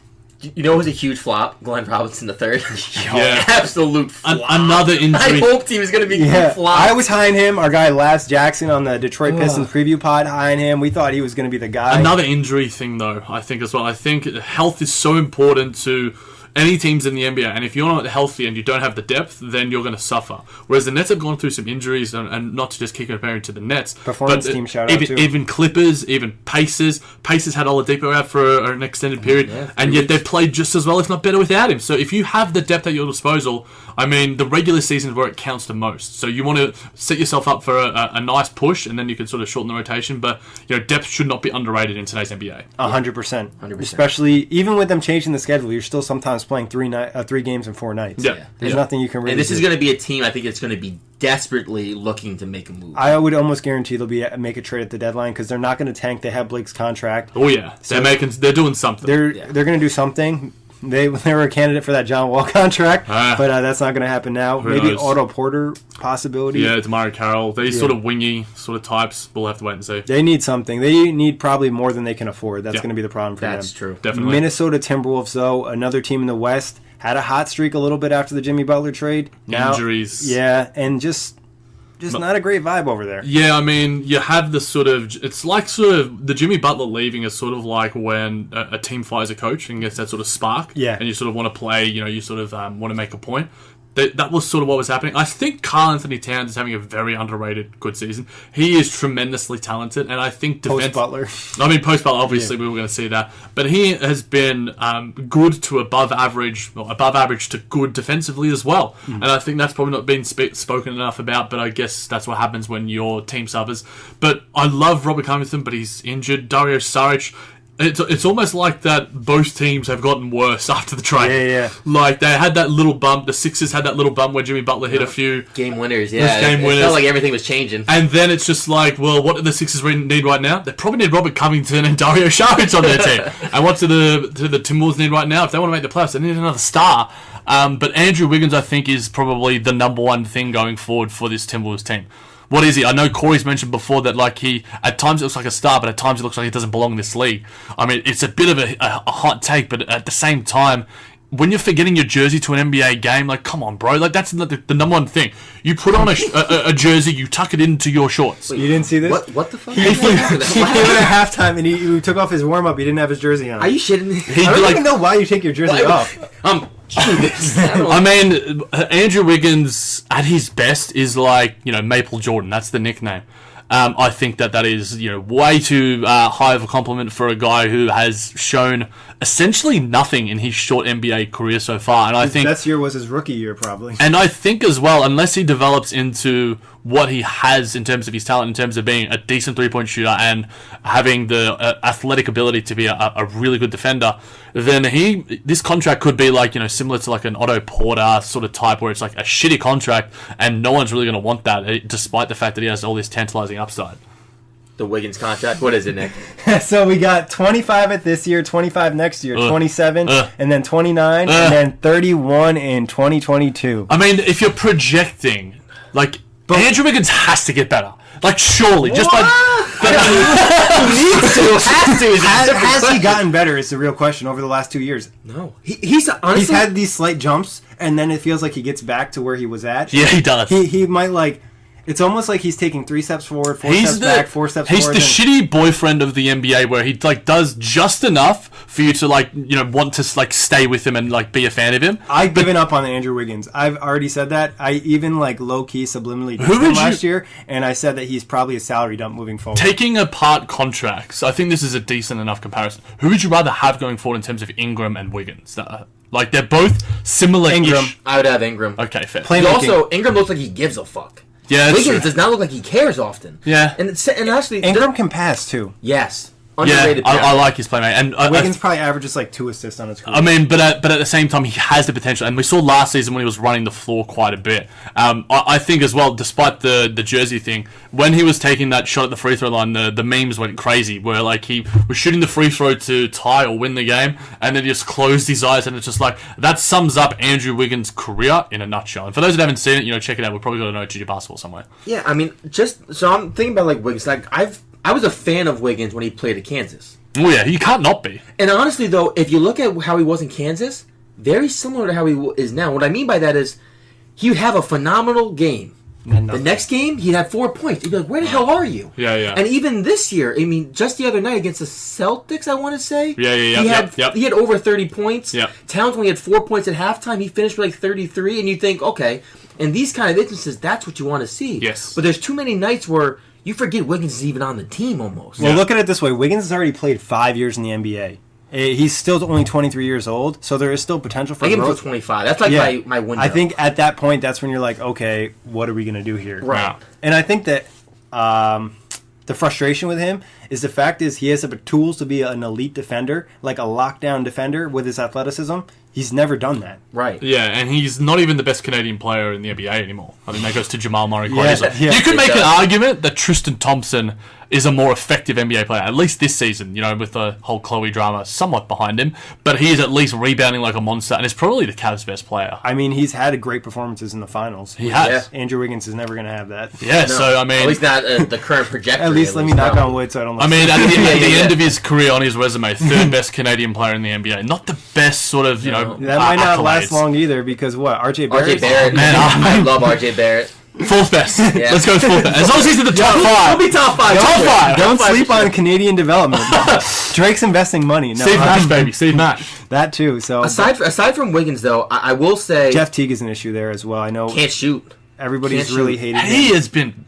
You know who was a huge flop? Glenn Robinson III. Yeah. Absolute flop. Another injury. My hope team is going to be flop. I was high on him. Our guy Last Jackson on the Detroit Pistons preview pod, high on him. We thought he was going to be the guy. Another injury thing, though, I think as well. I think health is so important to any teams in the NBA, and if you're not healthy and you don't have the depth, then you're going to suffer. Whereas the Nets have gone through some injuries, and not to just keep comparing to the Nets, performance team shout out too. Even Clippers, even Pacers. Pacers had Oladipo out for an extended period, and yet they played just as well, if not better, without him. So if you have the depth at your disposal, I mean, the regular season is where it counts the most. So you want to set yourself up for a nice push, and then you can sort of shorten the rotation. But depth should not be underrated in today's NBA. 100%. Especially even with them changing the schedule, you're still sometimes playing 3 games in 4 nights. Yeah. There's nothing you can really. And this do. is going to be a team. I think it's going to be desperately looking to make a move. I would almost guarantee they'll make a trade at the deadline because they're not going to tank. They have Blake's contract. Oh yeah, so they're doing something. They're going to do something. They were a candidate for that John Wall contract, but that's not going to happen now. Maybe knows? Otto Porter possibility. Yeah, Damari Carroll. These sort of wingy sort of types. We'll have to wait and see. They need something. They need probably more than they can afford. That's going to be the problem for them. That's true. Definitely. Minnesota Timberwolves, though, another team in the West, had a hot streak a little bit after the Jimmy Butler trade. Now, injuries. Yeah, and just not a great vibe over there. Yeah, I mean, you have this sort of... It's like sort of... The Jimmy Butler leaving is sort of like when a team fires a coach and gets that sort of spark. Yeah. And you sort of want to play, you sort of want to make a point. That was sort of what was happening. I think Karl Anthony Towns is having a very underrated good season. He is tremendously talented, and I think Post-Butler. I mean, post-Butler, obviously, we were going to see that. But he has been good to above average to good defensively as well. And I think that's probably not been spoken enough about, but I guess that's what happens when your team suffers. But I love Robert Covington, but he's injured. Dario Saric... It's almost like that both teams have gotten worse after the trade. Yeah. Like, they had that little bump. The Sixers had that little bump where Jimmy Butler hit a few... Game winners, It felt like everything was changing. And then it's just like, well, what do the Sixers need right now? They probably need Robert Covington and Dario Saric on their team. And what do the Timberwolves need right now? If they want to make the playoffs, they need another star. But Andrew Wiggins, I think, is probably the number one thing going forward for this Timberwolves team. What is he? I know Corey's mentioned before that like he at times it looks like a star, but at times it looks like he doesn't belong in this league. I mean, it's a bit of a hot take, but at the same time, when you're forgetting your jersey to an NBA game, like, come on, bro. Like, that's the number one thing. You put on a jersey, you tuck it into your shorts. Wait, you didn't see this? What the fuck? He came in at halftime and he took off his warm-up. He didn't have his jersey on. Are you shitting me? I don't even know why you take your jersey off. I mean, Andrew Wiggins at his best is like, Maple Jordan. That's the nickname. I think that is, way too high of a compliment for a guy who has shown essentially nothing in his short NBA career so far. And I think his best year was his rookie year, probably. And I think as well, unless he develops into what he has in terms of his talent, in terms of being a decent three-point shooter and having the athletic ability to be a really good defender, then this contract could be like, similar to like an Otto Porter sort of type where it's like a shitty contract and no one's really going to want that, despite the fact that he has all this tantalizing upside. The Wiggins contract? What is it, Nick? So we got 25 at this year, 25 next year, 27, and then 29, and then 31 in 2022. I mean, if you're projecting, like, Andrew Wiggins has to get better. Like, surely. Just by... Has he gotten better is the real question over the last 2 years. No. He's honestly... He's had these slight jumps, and then it feels like he gets back to where he was at. Yeah, he does. He might, like... It's almost like he's taking 3 steps forward, 4 steps back, 4 steps forward. He's the shitty boyfriend of the NBA where he like does just enough for you to like want to like stay with him and like be a fan of him. I've given up on Andrew Wiggins. I've already said that. I even like low key subliminally did him last year, and I said that he's probably a salary dump moving forward. Taking apart contracts, I think this is a decent enough comparison. Who would you rather have going forward in terms of Ingram and Wiggins? Like they're both similar. Ingram. I would have Ingram. Okay, fair. Also, Ingram looks like he gives a fuck. Yeah, Wiggins does not look like he cares often. Yeah, and actually, Ingram can pass too. Yes, underrated. Yeah, I like his playmate. And Wiggins probably averages like 2 assists on his career. I mean, but at the same time, he has the potential, and we saw last season when he was running the floor quite a bit. I think as well, despite the jersey thing, when he was taking that shot at the free throw line, the memes went crazy, where like he was shooting the free throw to tie or win the game, and then he just closed his eyes, and it's just like that sums up Andrew Wiggins' career in a nutshell. And for those that haven't seen it, check it out. We've probably got an OTG basketball somewhere. Yeah, I mean, so I'm thinking about like Wiggins. Like I was a fan of Wiggins when he played at Kansas. Oh yeah, you can't not be. And honestly, though, if you look at how he was in Kansas, very similar to how he is now. What I mean by that is, he would have a phenomenal game. The next game, he'd have 4 points. He'd be like, "Where the hell are you?" Yeah. And even this year, I mean, just the other night against the Celtics, I want to say, he had over 30 points. Yeah. Towns only had 4 points at halftime. He finished with like 33, and you think, okay, in these kind of instances, that's what you want to see. Yes. But there's too many nights where you forget Wiggins is even on the team almost. Well, look at it this way. Wiggins has already played 5 years in the NBA. He's still only 23 years old, so there is still potential for growth. I give him for 25. That's like my window. I think at that point, that's when you're like, okay, what are we going to do here? Right. And I think that the frustration with him is the fact is he has the tools to be an elite defender, like a lockdown defender with his athleticism. He's never done that. Right. Yeah, and he's not even the best Canadian player in the NBA anymore. I mean, that goes to Jamal Murray quite Yeah, easily. yeah. You could make an argument that Tristan Thompson is a more effective NBA player, at least this season, with the whole Chloe drama somewhat behind him, but he is at least rebounding like a monster, and is probably the Cavs' best player. I mean, he's had great performances in the finals. He has. Yeah. Andrew Wiggins is never going to have that. Yeah, No. so, I mean... At least not the current trajectory. At least let me knock on wood so I don't... I mean, at the end of his career on his resume, third best Canadian player in the NBA. Not the best sort of, That might not last long either, because what? RJ Barrett? RJ Barrett. Man, I love RJ Barrett. Fourth best. Yeah. Let's go with fourth best. As long as he's in the top five. He'll be top five. Top five. Don't sleep on Canadian development. Drake's investing money. No, Steve Nash, baby. Steve Nash. That too. So aside from Wiggins, though, I will say Jeff Teague is an issue there as well. I know can't shoot. Everybody's Can't really shoot. hated him. He has been,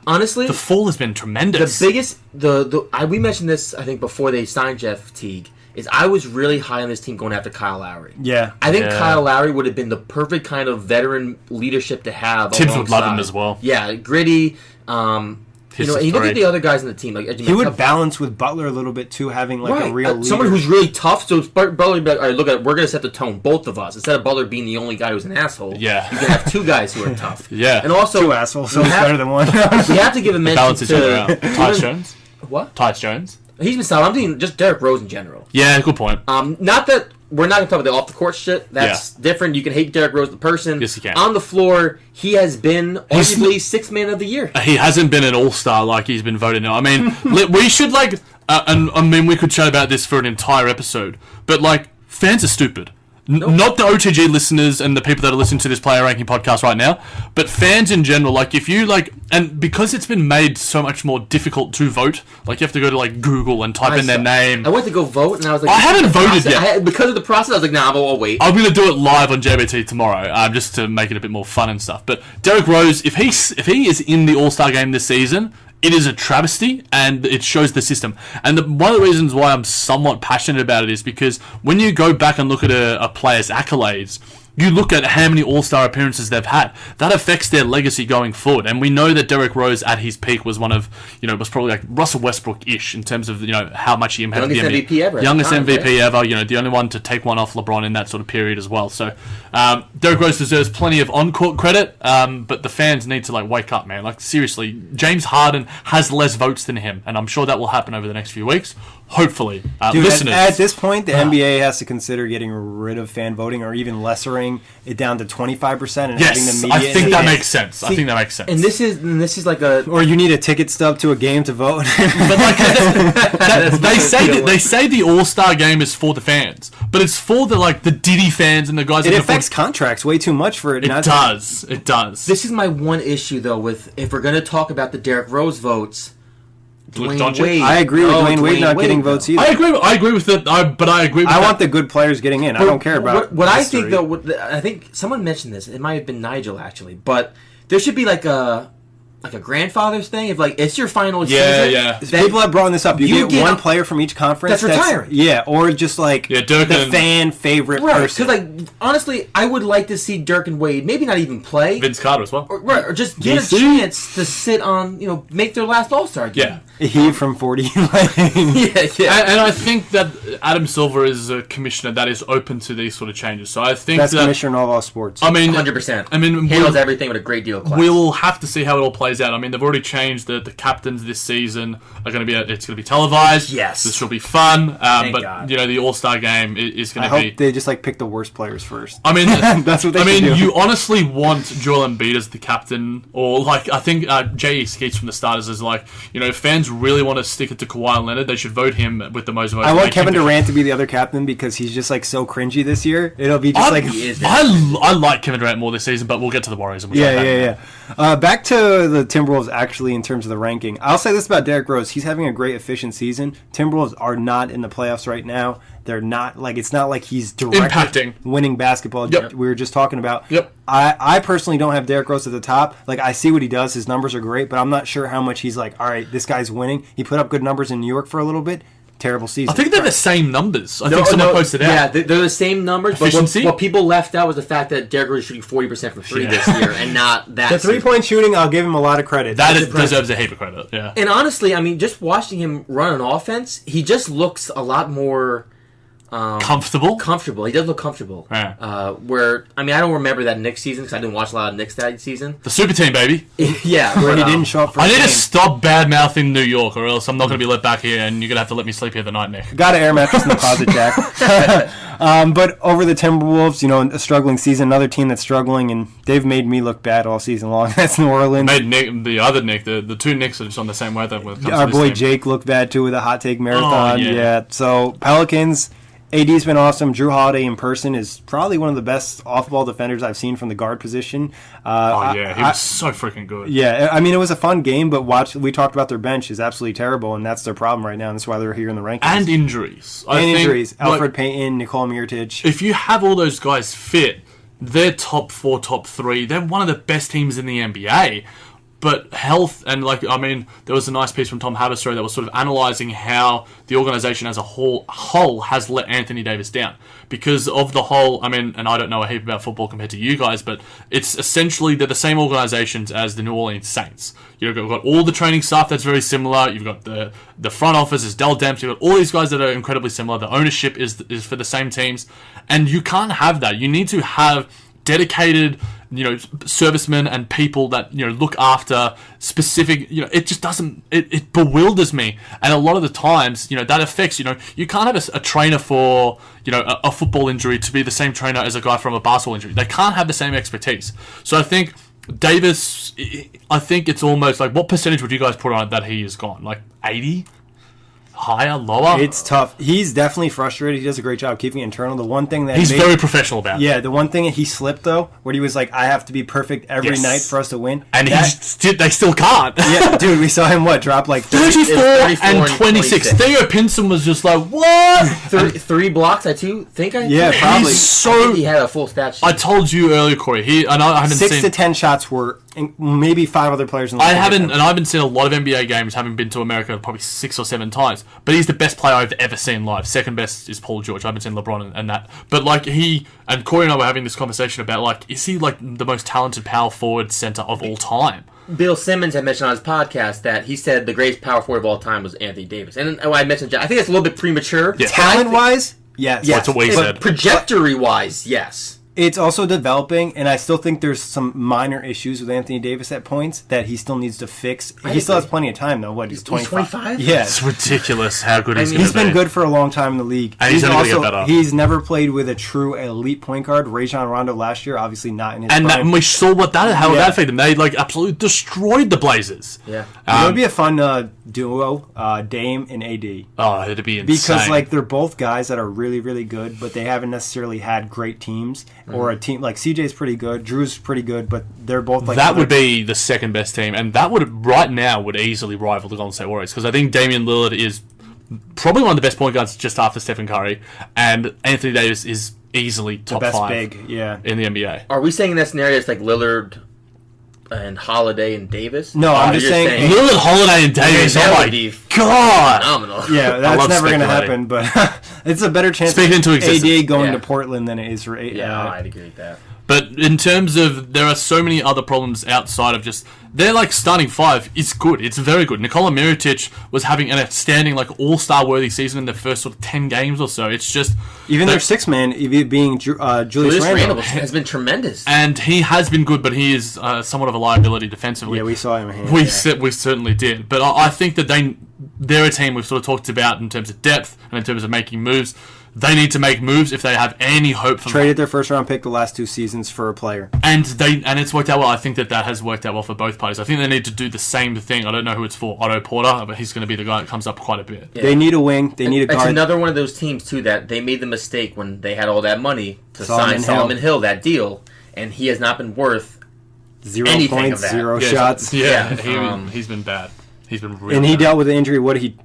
Honestly, the fall has been tremendous. the biggest we mentioned this I think before they signed Jeff Teague. Is I was really high on this team going after Kyle Lowry. Yeah. I think Kyle Lowry would have been the perfect kind of veteran leadership to have. Tibbs would love him as well. Yeah, gritty. And you look at the other guys on the team. Like he would balance with Butler a little bit too, having like a real leader. Someone who's really tough. So Butler would be like, all right, look at it. We're going to set the tone, both of us. Instead of Butler being the only guy who's an asshole, Yeah. you can have two guys who are tough. Yeah. And also, two assholes, so it's better than one. we have to give a mention Balance each other out. to Tyus Jones? What? Tyus Jones? He's been solid. I'm thinking just Derrick Rose in general. Yeah, good point. Not that we're not going to talk about the off the court shit. That's different. You can hate Derrick Rose the person. Yes, you can. On the floor, he has been arguably sixth man of the year. He hasn't been an all-star like he's been voted now. I mean, we should we could chat about this for an entire episode, but fans are stupid. Not the OTG listeners and the people that are listening to this player ranking podcast right now, but fans in general. If you and because it's been made so much more difficult to vote, you have to go to Google and type in their name. I went to go vote and I was like, I haven't voted yet. Because of the process, I was like, nah, I'll wait. I'm going to do it live on JBT tomorrow, just to make it a bit more fun and stuff. But Derrick Rose, if he is in the All-Star game this season, it is a travesty, and it shows the system. And one of the reasons why I'm somewhat passionate about it is because when you go back and look at a player's accolades, you look at how many All-Star appearances they've had. That affects their legacy going forward. And we know that Derrick Rose at his peak was one of, was probably Russell Westbrook-ish in terms of, how much he impacted Youngest the NBA. MVP ever. Youngest MVP ever, the only one to take one off LeBron in that sort of period as well. So, Derrick Rose deserves plenty of on-court credit, but the fans need to, wake up, man. Seriously, James Harden has less votes than him, and I'm sure that will happen over the next few weeks. Hopefully. Dude, listeners. at this point, the NBA has to consider getting rid of fan voting or even lessering lowering it down to 25% and Yes, having the media. I think that makes sense. I think that makes sense. And this is like a... Or you need a ticket stub to a game to vote. But like they say the All-Star game is for the fans, but it's for the Diddy fans and the guys. It affects contracts way too much for it. It does. It does. This is my one issue though with if we're going to talk about the Derrick Rose votes. Dwayne Wade. I agree with Dwayne Wade not getting votes either. I agree with that. But I agree with I want the good players getting in. I don't care about what I think though. I think someone mentioned this. It might have been Nigel actually, but there should be like a grandfather's thing. If it's your final season. Yeah. People have brought this up. You get one player from each conference that's retiring. Yeah, or just the fan favorite person. Because honestly, I would like to see Dirk and Wade maybe not even play. Vince Carter as well. Or just get a chance to sit on, make their last All-Star game. Yeah. He from 40. Yeah. And I think that Adam Silver is a commissioner that is open to these sort of changes. So I think best commissioner in all sports. I mean, 100%. I mean, handles everything with a great deal of class. We'll have to see how it all plays out. I mean, they've already changed the captains this season are going to be it's going to be televised. Yes, this will be fun. But God. the All-Star game is going to be. I hope they just pick the worst players first. I mean, that's what they should do. You honestly want Joel Embiid as the captain, or I think J.E. Skeets from the starters is if fans really want to stick it to Kawhi Leonard, they should vote him with the most votes. I want Kevin Durant to be the other captain because he's just so cringy this year. It'll be just I like Kevin Durant more this season, but we'll get to the Warriors. And back to the Timberwolves actually in terms of the ranking. I'll say this about Derrick Rose: he's having a great efficient season. Timberwolves are not in the playoffs right now. They're not it's not like he's directly impacting winning basketball. Yep. We were just talking about. Yep. I personally don't have Derrick Rose at the top. I see what he does. His numbers are great, but I'm not sure how much he's all right, this guy's winning. He put up good numbers in New York for a little bit. Terrible season. I think they're the same numbers. I think someone posted out. Yeah, they're the same numbers. But what people left out was the fact that Derrick Rose is shooting 40% from three this year, and not that. The 3-point shooting, I'll give him a lot of credit. That deserves a heap of credit. Yeah. And honestly, I mean, just watching him run an offense, he just looks a lot more comfortable. He does look comfortable. Yeah. I don't remember that Knicks season because I didn't watch a lot of Knicks that season. The super team, baby. Yeah, where he didn't show up for I need to stop bad mouthing New York, or else I'm not going to be let back here, and you're going to have to let me sleep here the night, Nick. Got an air mattress in the closet, Jack. But over the Timberwolves, a struggling season, another team that's struggling, and they've made me look bad all season long. That's New Orleans. Made Nick, the other Nick, the two Knicks are just on the same weather. Our boy Jake looked bad too with a hot take marathon. Oh, yeah. So Pelicans. AD's been awesome. Drew Holiday in person is probably one of the best off-ball defenders I've seen from the guard position. He was so freaking good. Yeah, I mean, it was a fun game, but we talked about their bench is absolutely terrible, and that's their problem right now, and that's why they're here in the rankings. And injuries. Alfred Payton, Nicole Mirotic. If you have all those guys fit, they're top 4, top 3. They're one of the best teams in the NBA. But health and there was a nice piece from Tom Haberstroh that was sort of analysing how the organisation as a whole has let Anthony Davis down because of the whole. And I don't know a heap about football compared to you guys, but it's essentially they're the same organisations as the New Orleans Saints. You've got all the training staff that's very similar. You've got the front office is Dell Demps. You've got all these guys that are incredibly similar. The ownership is for the same teams, and you can't have that. You need to have dedicated servicemen and people that look after specific. It just doesn't. It bewilders me, and a lot of the times that affects. You can't have a trainer for a football injury to be the same trainer as a guy from a basketball injury. They can't have the same expertise. So I think Davis. I think it's almost what percentage would you guys put on it that he is gone? 80. Higher, lower? It's tough. He's definitely frustrated. He does a great job keeping it internal. The one thing that he's very professional about. Yeah, the one thing that he slipped though, where he was I have to be perfect every night for us to win, and they still can't. Yeah, dude, we saw him drop 34 and 26. Theo Pinson was just what? Three blocks. I think. Yeah, probably. I think he had a full stat sheet. I told you earlier, Corey. I haven't 6 to 10 shots were. Maybe 5 other players in the league. I haven't seen a lot of NBA games, having been to America probably 6 or 7 times. But he's the best player I've ever seen live. Second best is Paul George. I haven't seen LeBron and that. But he and Corey and I were having this conversation about is he the most talented power forward center of all time? Bill Simmons had mentioned on his podcast that he said the greatest power forward of all time was Anthony Davis. And I mentioned, I think that's a little bit premature. Yeah. Talent-wise, yes. That's what we said. Trajectory-wise, yes. It's also developing, and I still think there's some minor issues with Anthony Davis at points that he still needs to fix. He still has plenty of time, though. What, he's 25? Yeah. It's ridiculous how good he's going to be. He's been good for a long time in the league. And he's only going to get better. He's never played with a true elite point guard. Rajon Rondo last year, obviously not in his prime. And we saw how that affected them. They absolutely destroyed the Blazers. Yeah. It would be a fun duo, Dame and AD. Oh, it'd be insane. Because they're both guys that are really, really good, but they haven't necessarily had great teams. Or a team like CJ's pretty good, Drew's pretty good, but they're both that would be the second best team, and that would right now would easily rival the Golden State Warriors, because I think Damian Lillard is probably one of the best point guards just after Stephen Curry, and Anthony Davis is easily top 5 in the NBA. Are we saying in that scenario it's like Lillard and Holiday and Davis? No, I'm just saying Lillard, Holiday, and Davis. Oh my God! Phenomenal. Yeah, that's never going to happen, but it's a better chance of AD going to Portland than it is for AD. Yeah, I'd agree with that. But in terms of, there are so many other problems outside of just, their starting 5 is good. It's very good. Nikola Mirotic was having an outstanding all-star worthy season in the first 10 games or so. It's just even their 6-man being Julius Randle has been tremendous, and he has been good, but he is somewhat of a liability defensively. Yeah, we saw him. We certainly did. But I think that they're a team we've sort of talked about in terms of depth and in terms of making moves. They need to make moves if they have any hope for traded their first round pick the last 2 seasons for a player, and it's worked out well. I think that has worked out well for both parties. I think they need to do the same thing. I don't know who it's for, Otto Porter, but he's going to be the guy that comes up quite a bit. Yeah. They need a wing. They need a guard. It's another one of those teams too that they made the mistake when they had all that money to sign Solomon Hill, that deal, and he has not been worth 0 points, 0 shots. He's been bad. He's been really he dealt with an injury.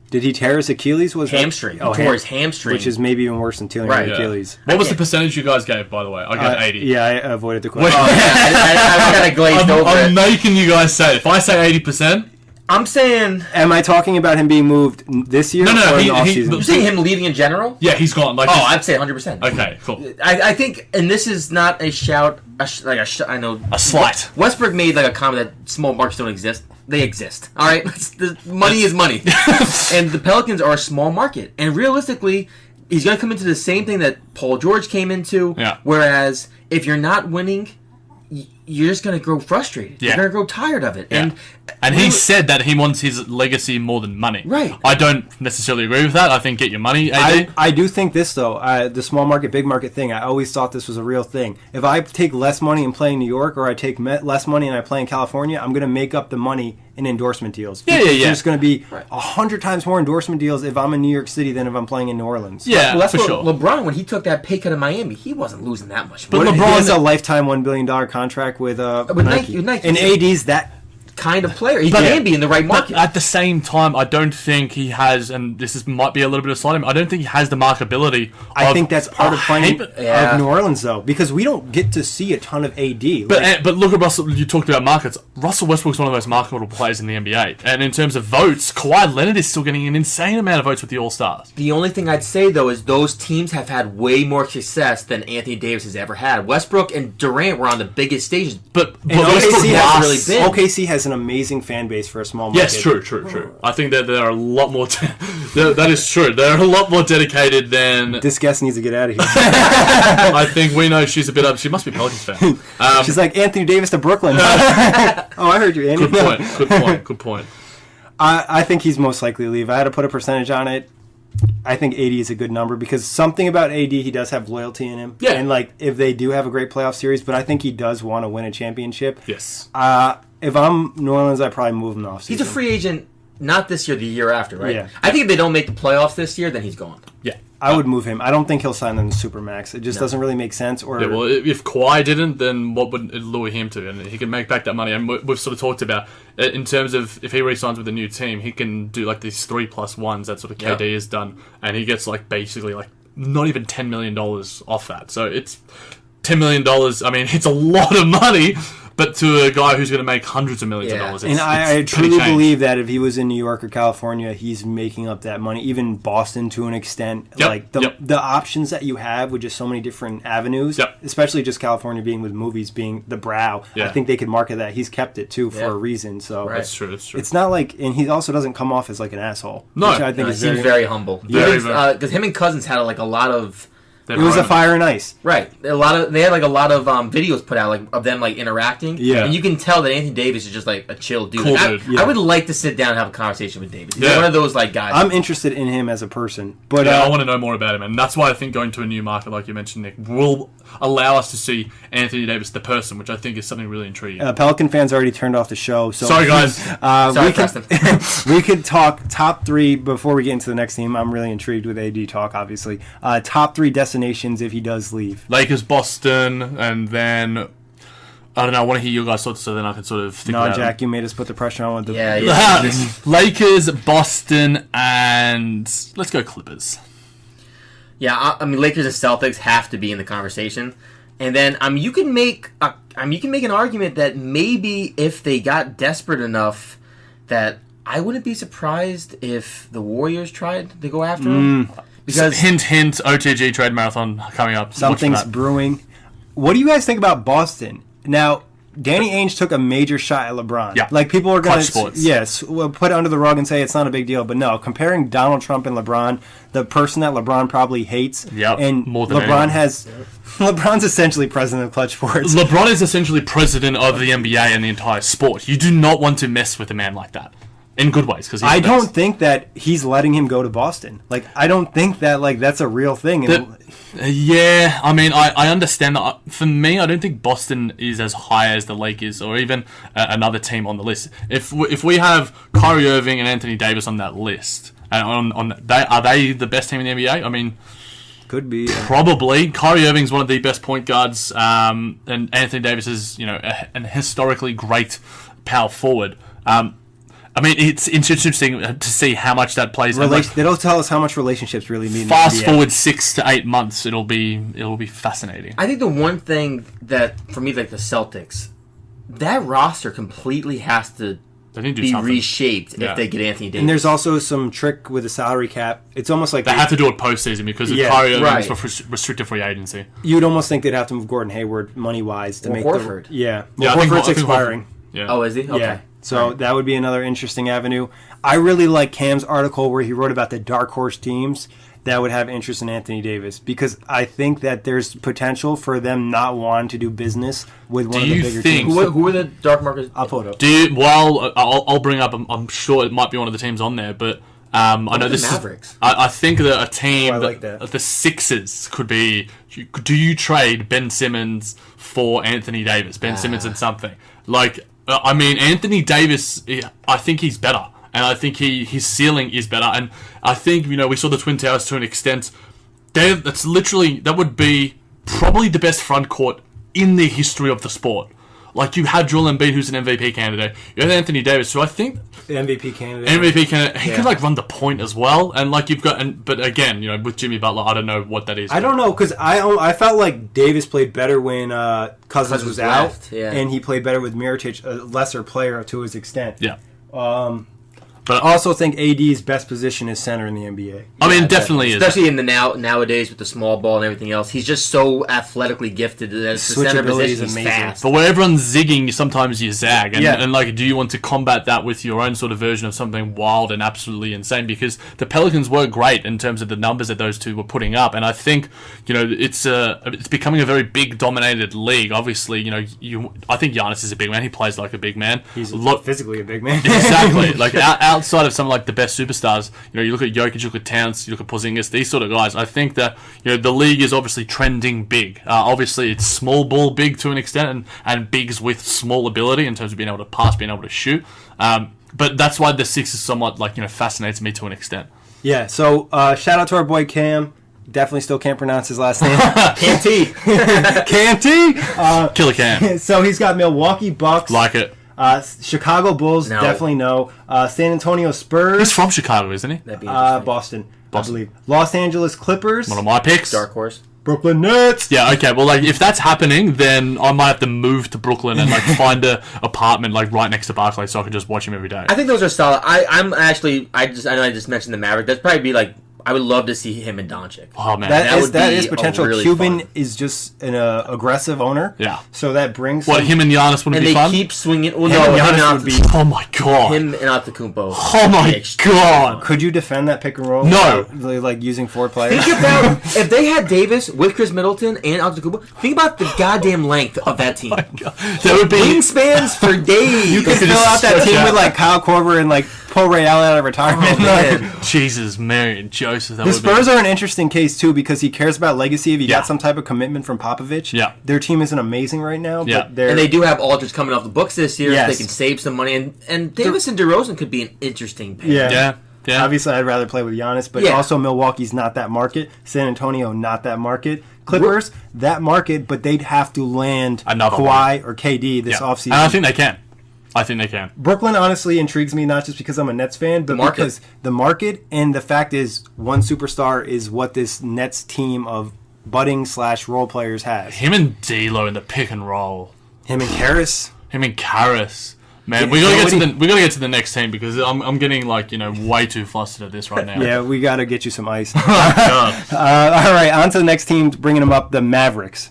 Did he tear his Achilles? Was hamstring? Tore his hamstring, which is maybe even worse than tearing his Achilles. What was the percentage you guys gave? By the way, I got 80. Yeah, I avoided the question. I kind of glazed over. I'm making you guys say it. If I say 80%, I'm saying. Am I talking about him being moved this year? No. Or in the offseason? You're saying him leaving in general? Yeah, he's gone. I'd say 100%. Okay, cool. I think, and this is not a shout. I know a slight. Westbrook made a comment that small markets don't exist. They exist. All right, money is money, and the Pelicans are a small market. And realistically, he's going to come into the same thing that Paul George came into. Yeah. Whereas if you're not winning, you're just going to grow frustrated. Yeah. You're going to grow tired of it. Yeah. And he said that he wants his legacy more than money. Right. I don't necessarily agree with that. I think get your money, AD. I do think this, though. The small market, big market thing, I always thought this was a real thing. If I take less money and play in New York, or I take less money and I play in California, I'm going to make up the money in endorsement deals. Yeah. There's going to be 100 times more endorsement deals if I'm in New York City than if I'm playing in New Orleans. Yeah, well, that's for what sure. LeBron, when he took that pay cut in Miami, he wasn't losing that much But money. LeBron has a lifetime $1 billion contract with Nike. And AD's that kind of player. He can be in the right market. But at the same time, I don't think he has, and might be a little bit of slight, I don't think he has the marketability. I think that's part of playing of New Orleans, though, because we don't get to see a ton of AD. But look at Russell. You talked about markets. Russell Westbrook's one of the most marketable players in the NBA, and in terms of votes, Kawhi Leonard is still getting an insane amount of votes with the All Stars. The only thing I'd say though is those teams have had way more success than Anthony Davis has ever had. Westbrook and Durant were on the biggest stages, but OKC has an amazing fan base for a small market. Yes, true. I think that there are a lot more. That is true. They're a lot more dedicated than. This guest needs to get out of here. I think we know she's a bit up. She must be a Pelicans fan. She's like Anthony Davis to Brooklyn. Oh, I heard you, Andy. Good point. I think he's most likely to leave. I had to put a percentage on it. I think 80 is a good number because something about AD, he does have loyalty in him. Yeah. And if they do have a great playoff series, but I think he does want to win a championship. Yes. If I'm New Orleans, I'd probably move him off. He's a free agent, not this year, the year after, right? Yeah. I think if they don't make the playoffs this year, then he's gone. Yeah. I would move him. I don't think he'll sign them to Supermax. It just doesn't really make sense. Well, if Kawhi didn't, then what would it lure him to? And he can make back that money. And we've sort of talked about, in terms of if he re-signs with a new team, he can do these 3+1s that sort of KD has done. And he gets basically not even $10 million off that. So it's $10 million. I mean, it's a lot of money. But to a guy who's going to make hundreds of millions of dollars. And I truly believe that if he was in New York or California, he's making up that money. Even Boston to an extent. The options that you have with just so many different avenues, especially just California being with movies being the brow, I think they could market that. He's kept it, too, for a reason. So That's true. It's not and he also doesn't come off as an asshole. No. Which I think he seems very humble. Because him and Cousins had a lot of It was a fire and ice. Right. They had like a lot of videos put out like of them like interacting. Yeah. And you can tell that Anthony Davis is just like a chill dude. Cool Like, dude. I would like to sit down and have a conversation with Davis. He's one of those like guys. I'm interested in him as a person. But I want to know more about him, and that's why I think going to a new market, like you mentioned, Nick, will allow us to see Anthony Davis, the person, which I think is something really intriguing. Pelican fans already turned off the show. So sorry, guys. We could talk top 3 before we get into the next team. I'm really intrigued with AD talk, obviously. Top 3 destinations if he does leave. Lakers, Boston, and then I don't know. I want to hear your guys' thoughts, so then I can sort of think about Jack, you made us put the pressure on with the Lakers, Boston, and let's go Clippers. Yeah, I mean Lakers and Celtics have to be in the conversation, and then you can make an argument that maybe if they got desperate enough, that I wouldn't be surprised if the Warriors tried to go after him. Because hint, OTG trade marathon coming up. Something's brewing. What do you guys think about Boston? Now, Danny Ainge took a major shot at LeBron. Yeah. Like, people are going to put it under the rug and say it's not a big deal. But no, comparing Donald Trump and LeBron, the person that LeBron probably hates, and more than LeBron's essentially president of Clutch Sports. LeBron is essentially president of the NBA and the entire sport. You do not want to mess with a man like that. In good ways, because I don't think that he's letting him go to Boston. Like, I don't think that that's a real thing. Yeah, I mean, I understand that. For me, I don't think Boston is as high as the Lakers or even another team on the list. If we have Kyrie Irving and Anthony Davis on that list, and are they the best team in the NBA? I mean, could be probably. Kyrie Irving's one of the best point guards, and Anthony Davis is an historically great power forward. I mean, it's interesting to see how much that plays. They don't tell us how much relationships really mean. Fast forward 6 to 8 months, it'll be fascinating. I think the one thing that for me, like the Celtics, that roster completely has to be reshaped if they get Anthony Davis. And there's also some trick with the salary cap. It's almost like they have to do it postseason because of Kyrie Irving's for restricted free agency. You'd almost think they'd have to move Gordon Hayward money wise to make Horford. Horford's expiring. Yeah. Oh, is he? Okay. Yeah. So that would be another interesting avenue. I really like Cam's article where he wrote about the dark horse teams that would have interest in Anthony Davis, because I think that there's potential for them not wanting to do business with one of the bigger teams. Who are the dark markets? I'll pull it up. I'll bring up. I'm sure it might be one of the teams on there, but I know this Mavericks? is. I think that a team, like that. The Sixers could be. Do you trade Ben Simmons for Anthony Davis? Ben Simmons and something like. I mean, Anthony Davis, I think he's better. And I think his ceiling is better. And I think, we saw the Twin Towers to an extent. That would be probably the best front court in the history of the sport. Like, you have Joel Embiid, who's an MVP candidate. You have Anthony Davis, who I think... The MVP candidate. He could, run the point as well. And, you've got... But, again, with Jimmy Butler, I don't know what that is. I don't know, because I felt like Davis played better when Cousins was out. Yeah. And he played better with Mirotic, a lesser player to his extent. Yeah. But I also think AD's best position is center in the NBA. I mean, definitely is. Especially in the nowadays with the small ball and everything else. He's just so athletically gifted that the center position is fast. But when everyone's zigging, sometimes you zag. And do you want to combat that with your own sort of version of something wild and absolutely insane? Because the Pelicans were great in terms of the numbers that those two were putting up. And I think, it's becoming a very big dominated league. Obviously, I think Giannis is a big man. He plays like a big man. He's physically a big man. Exactly. Outside of some the best superstars, you look at Jokic, you look at Towns, you look at Porzingis, these sort of guys. I think that the league is obviously trending big. Obviously, it's small ball big to an extent, and bigs with small ability in terms of being able to pass, being able to shoot. But that's why the Sixers somewhat fascinates me to an extent. Yeah. So shout out to our boy Cam. Definitely still can't pronounce his last name. Cam T. Cam T. Killer Cam. So he's got Milwaukee Bucks. Like it. Chicago Bulls, definitely no. San Antonio Spurs. He's from Chicago, isn't he? Boston, I believe. Los Angeles Clippers. One of my picks. Dark horse. Brooklyn Nets. Yeah, okay. Well, if that's happening, then I might have to move to Brooklyn and find a apartment right next to Barclays so I can just watch him every day. I think those are solid. I know I just mentioned the Mavericks. That'd probably be I would love to see him and Doncic. Oh man, that is potential. Really Cuban fun. is just an aggressive owner. Yeah. So that brings him and Giannis wouldn't And be they fun. keep swinging. Well, Him no, and him Giannis and would be. Oh my god. him and Antetokounmpo. Oh my god. Could you defend that pick and roll? No. without, like using 4 players. Think about if they had Davis with Chris Middleton and Antetokounmpo. Think about the goddamn length of that team. That would be Wingspans for days. You could fill out that team with like Kyle Korver and like pull Ray Allen out of retirement. Jesus, Mary and Joseph. The Spurs are an interesting case too because he cares about legacy. If he Yeah. got some type of commitment from Popovich, Yeah. their team isn't amazing right now. Yeah. But they're And they do have Aldridge coming off the books this year. Yes. They can save some money. And Davis and DeRozan could be an interesting pair. yeah. Yeah. Obviously, I'd rather play with Giannis, but Yeah. also Milwaukee's not that market. San Antonio, not that market. Clippers, that market, but they'd have to land Another Kawhi or KD this offseason. And I think they can. Brooklyn honestly intrigues me, not just because I'm a Nets fan, but because the market and the fact is one superstar is what this Nets team of budding / role players has. Him and D'Lo in the pick and roll. Him and Karras. Man, Yeah, we gotta nobody- we gotta get to the next team because I'm getting way too flustered at this right now. Yeah, we got to get you some ice. God. All right, on to the next team, bringing them up, the Mavericks.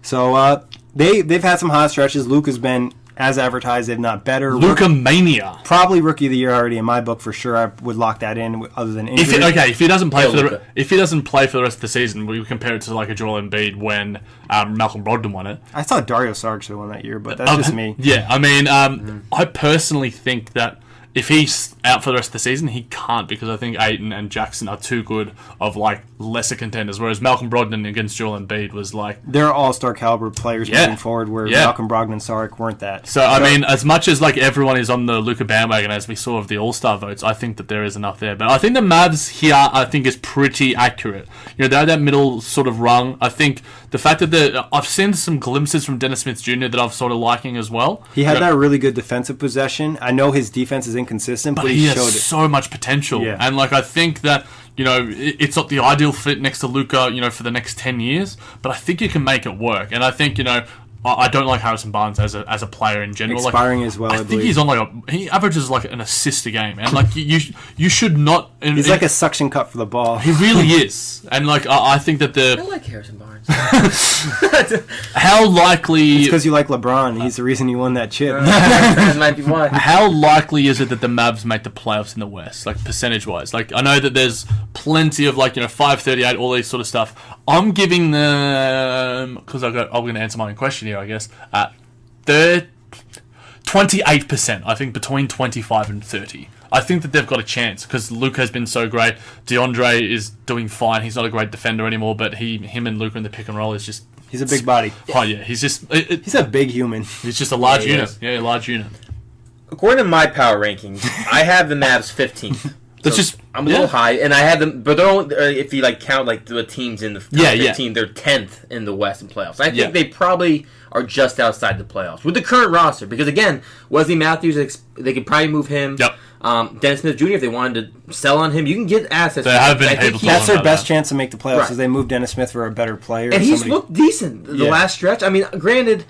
So they've had some hot stretches. Luka's been, as advertised, if not better. Luka mania. Probably rookie of the year already in my book for sure. I would lock that in other than injury. If he doesn't play Luka. if he doesn't play for the rest of the season, we compare it to like a Joel Embiid when Malcolm Brogdon won it. I thought Dario Saric should have won that year, but that's just me. Yeah, I mean, I personally think that if he's out for the rest of the season, he can't because I think Ayton and Jackson are too good of like lesser contenders. Whereas Malcolm Brogdon against Joel Embiid was like They're all-star caliber players moving forward, where Malcolm Brogdon and Saric weren't that. So I mean, as much as like everyone is on the Luka bandwagon, as we saw of the All-Star votes, I think that there is enough there. But I think the Mavs here, I think, is pretty accurate. They're that middle sort of rung. I think the fact that I've seen some glimpses from Dennis Smith Jr. that I'm sort of liking as well. He had that really good defensive possession. I know his defense is inconsistent, but he showed has it. so much potential. Yeah. And like I think that it's not the ideal fit next to Luka, for the next 10 years, but I think you can make it work. And I think I don't like Harrison Barnes as a player in general. Expiring as well, I think believe. he's on he averages like an assist a game, and like you should not. He's like a suction cup for the ball. He really is, and like I think that I like Harrison Barnes. how likely It's because you like LeBron. He's the reason you won that chip. That might be why. how likely is it that the Mavs make the playoffs in the West, like percentage wise? Like I know that there's plenty of 538, all these sort of stuff. I'm giving them because I'm going to answer my own question here, I guess. 28%. I think between 25 and 30. I think that they've got a chance because Luke has been so great. DeAndre is doing fine. He's not a great defender anymore, but him and Luke in the pick and roll is just. He's a big body. Oh yeah, he's just. He's a big human. He's just a large he unit. is. Yeah, a large unit. According to my power rankings, I have the Mavs 15th. That's just. I'm a little high, and I had them, but they're only, if you count the teams in the top 15, they're 10th in the West in playoffs. I think they probably are just outside the playoffs with the current roster because again, Wesley Matthews, they could probably move him. Yep. Dennis Smith Jr. if they wanted to sell on him, you can get assets. They have been I think able to he- That's their about best that. chance to make the playoffs Right. is they move Dennis Smith for a better player. and he's looked decent the last stretch. I mean, granted, no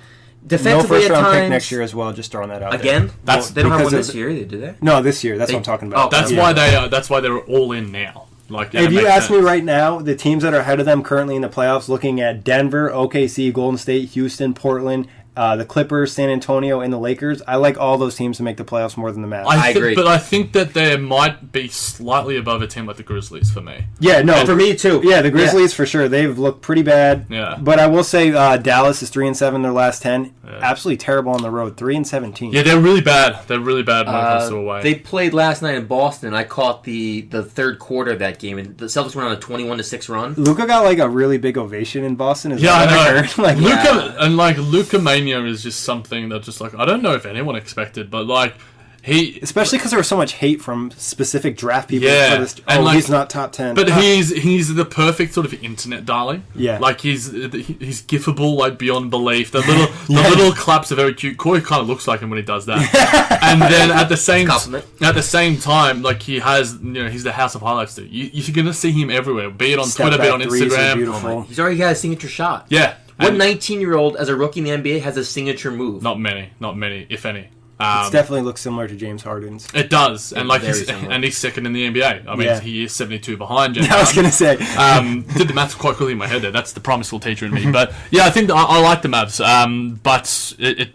defensively first at round times. pick next year as well. Just throwing that out Again, there. they don't have one because this year, either, do they? No, this year. That's what I'm talking about. Oh, That's why they. That's why they're all in now. Like, If you ask me right now, the teams that are ahead of them currently in the playoffs, looking at Denver, OKC, Golden State, Houston, Portland, the Clippers, San Antonio, and the Lakers, I like all those teams to make the playoffs more than the Mavs. I agree. But I think that they might be slightly above a team like the Grizzlies for me. Yeah, no. For me, too. Yeah, the Grizzlies for sure. They've looked pretty bad. Yeah. But I will say Dallas is 3-7 their last 10. Absolutely terrible on the road. 3-17. Yeah, they're really bad. They're really bad when it comes to away. They played last night in Boston. I caught the third quarter of that game, and the Celtics went on a 21-6 run. Luka got a really big ovation in Boston. Is Yeah, that I know. heard? Like, Luka Mania is just something that just I don't know if anyone expected, but especially because there was so much hate from specific draft people. Yeah. For this, And, he's not top 10. But he's the perfect sort of internet darling. Yeah. Like he's gifable beyond belief. The little claps are very cute. Kory kind of looks like him when he does that. And then at the same time, he has he's the House of Highlights dude. You're gonna see him everywhere. Be it on Step Twitter, be it back on threes are Instagram. beautiful. He's already got a signature shot. Yeah. What And 19-year-old as a rookie in the NBA has a signature move? not many, if any. It definitely looks similar to James Harden's. It does, and like Very he's second in the NBA. I mean, he is 72 behind James. I was going to say. Did the maths quite quickly in my head there. That's the primary school teacher in me. But yeah, I think I like the Mavs. But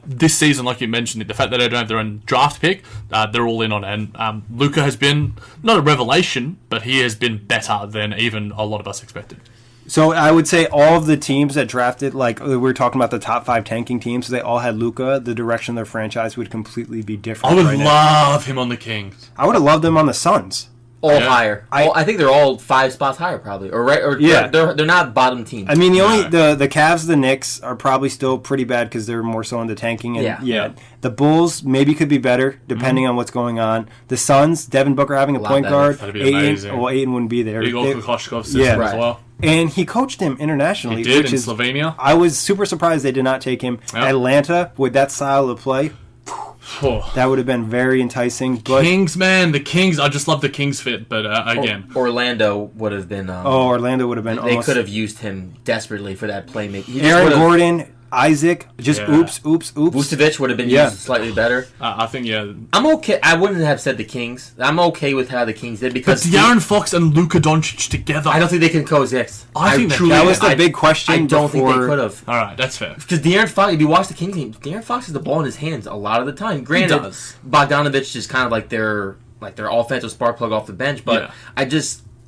this season, like you mentioned, the fact that they don't have their own draft pick, they're all in on it. And Luka has been not a revelation, but he has been better than even a lot of us expected. So I would say all of the teams that drafted, like we were talking about the top 5 tanking teams, they all had Luka. The direction of their franchise would completely be different. I would love him on the Kings. I would have loved him on the Suns. Higher. I think they're all 5 spots higher, probably. They're not bottom teams. I mean, the Cavs, the Knicks are probably still pretty bad because they're more so into tanking. And the Bulls maybe could be better depending on what's going on. The Suns, Devin Booker having a point guard. That'd be amazing. Ayton wouldn't be there. Igor Kokoshkov's system as well. And he coached him internationally. He did in Slovenia. I was super surprised they did not take him. Yep. Atlanta, with that style of play, that would have been very enticing. But Kings, man. The Kings. I just love the Kings fit, but again. Orlando would have been... Orlando would have been They could have used him desperately for that playmaking. Aaron Gordon... Isaac, oops. Vucevic would have been used slightly better. I think, I'm okay. I wouldn't have said the Kings. I'm okay with how the Kings did because... But De'Aaron Fox and Luka Doncic together. I don't think they can coexist. I think that was the big question. I don't think they could have. All right, that's fair. Because De'Aaron Fox, if you watch the Kings game, De'Aaron Fox has the ball in his hands a lot of the time. Granted, Bogdanovich is kind of like their offensive spark plug off the bench, but I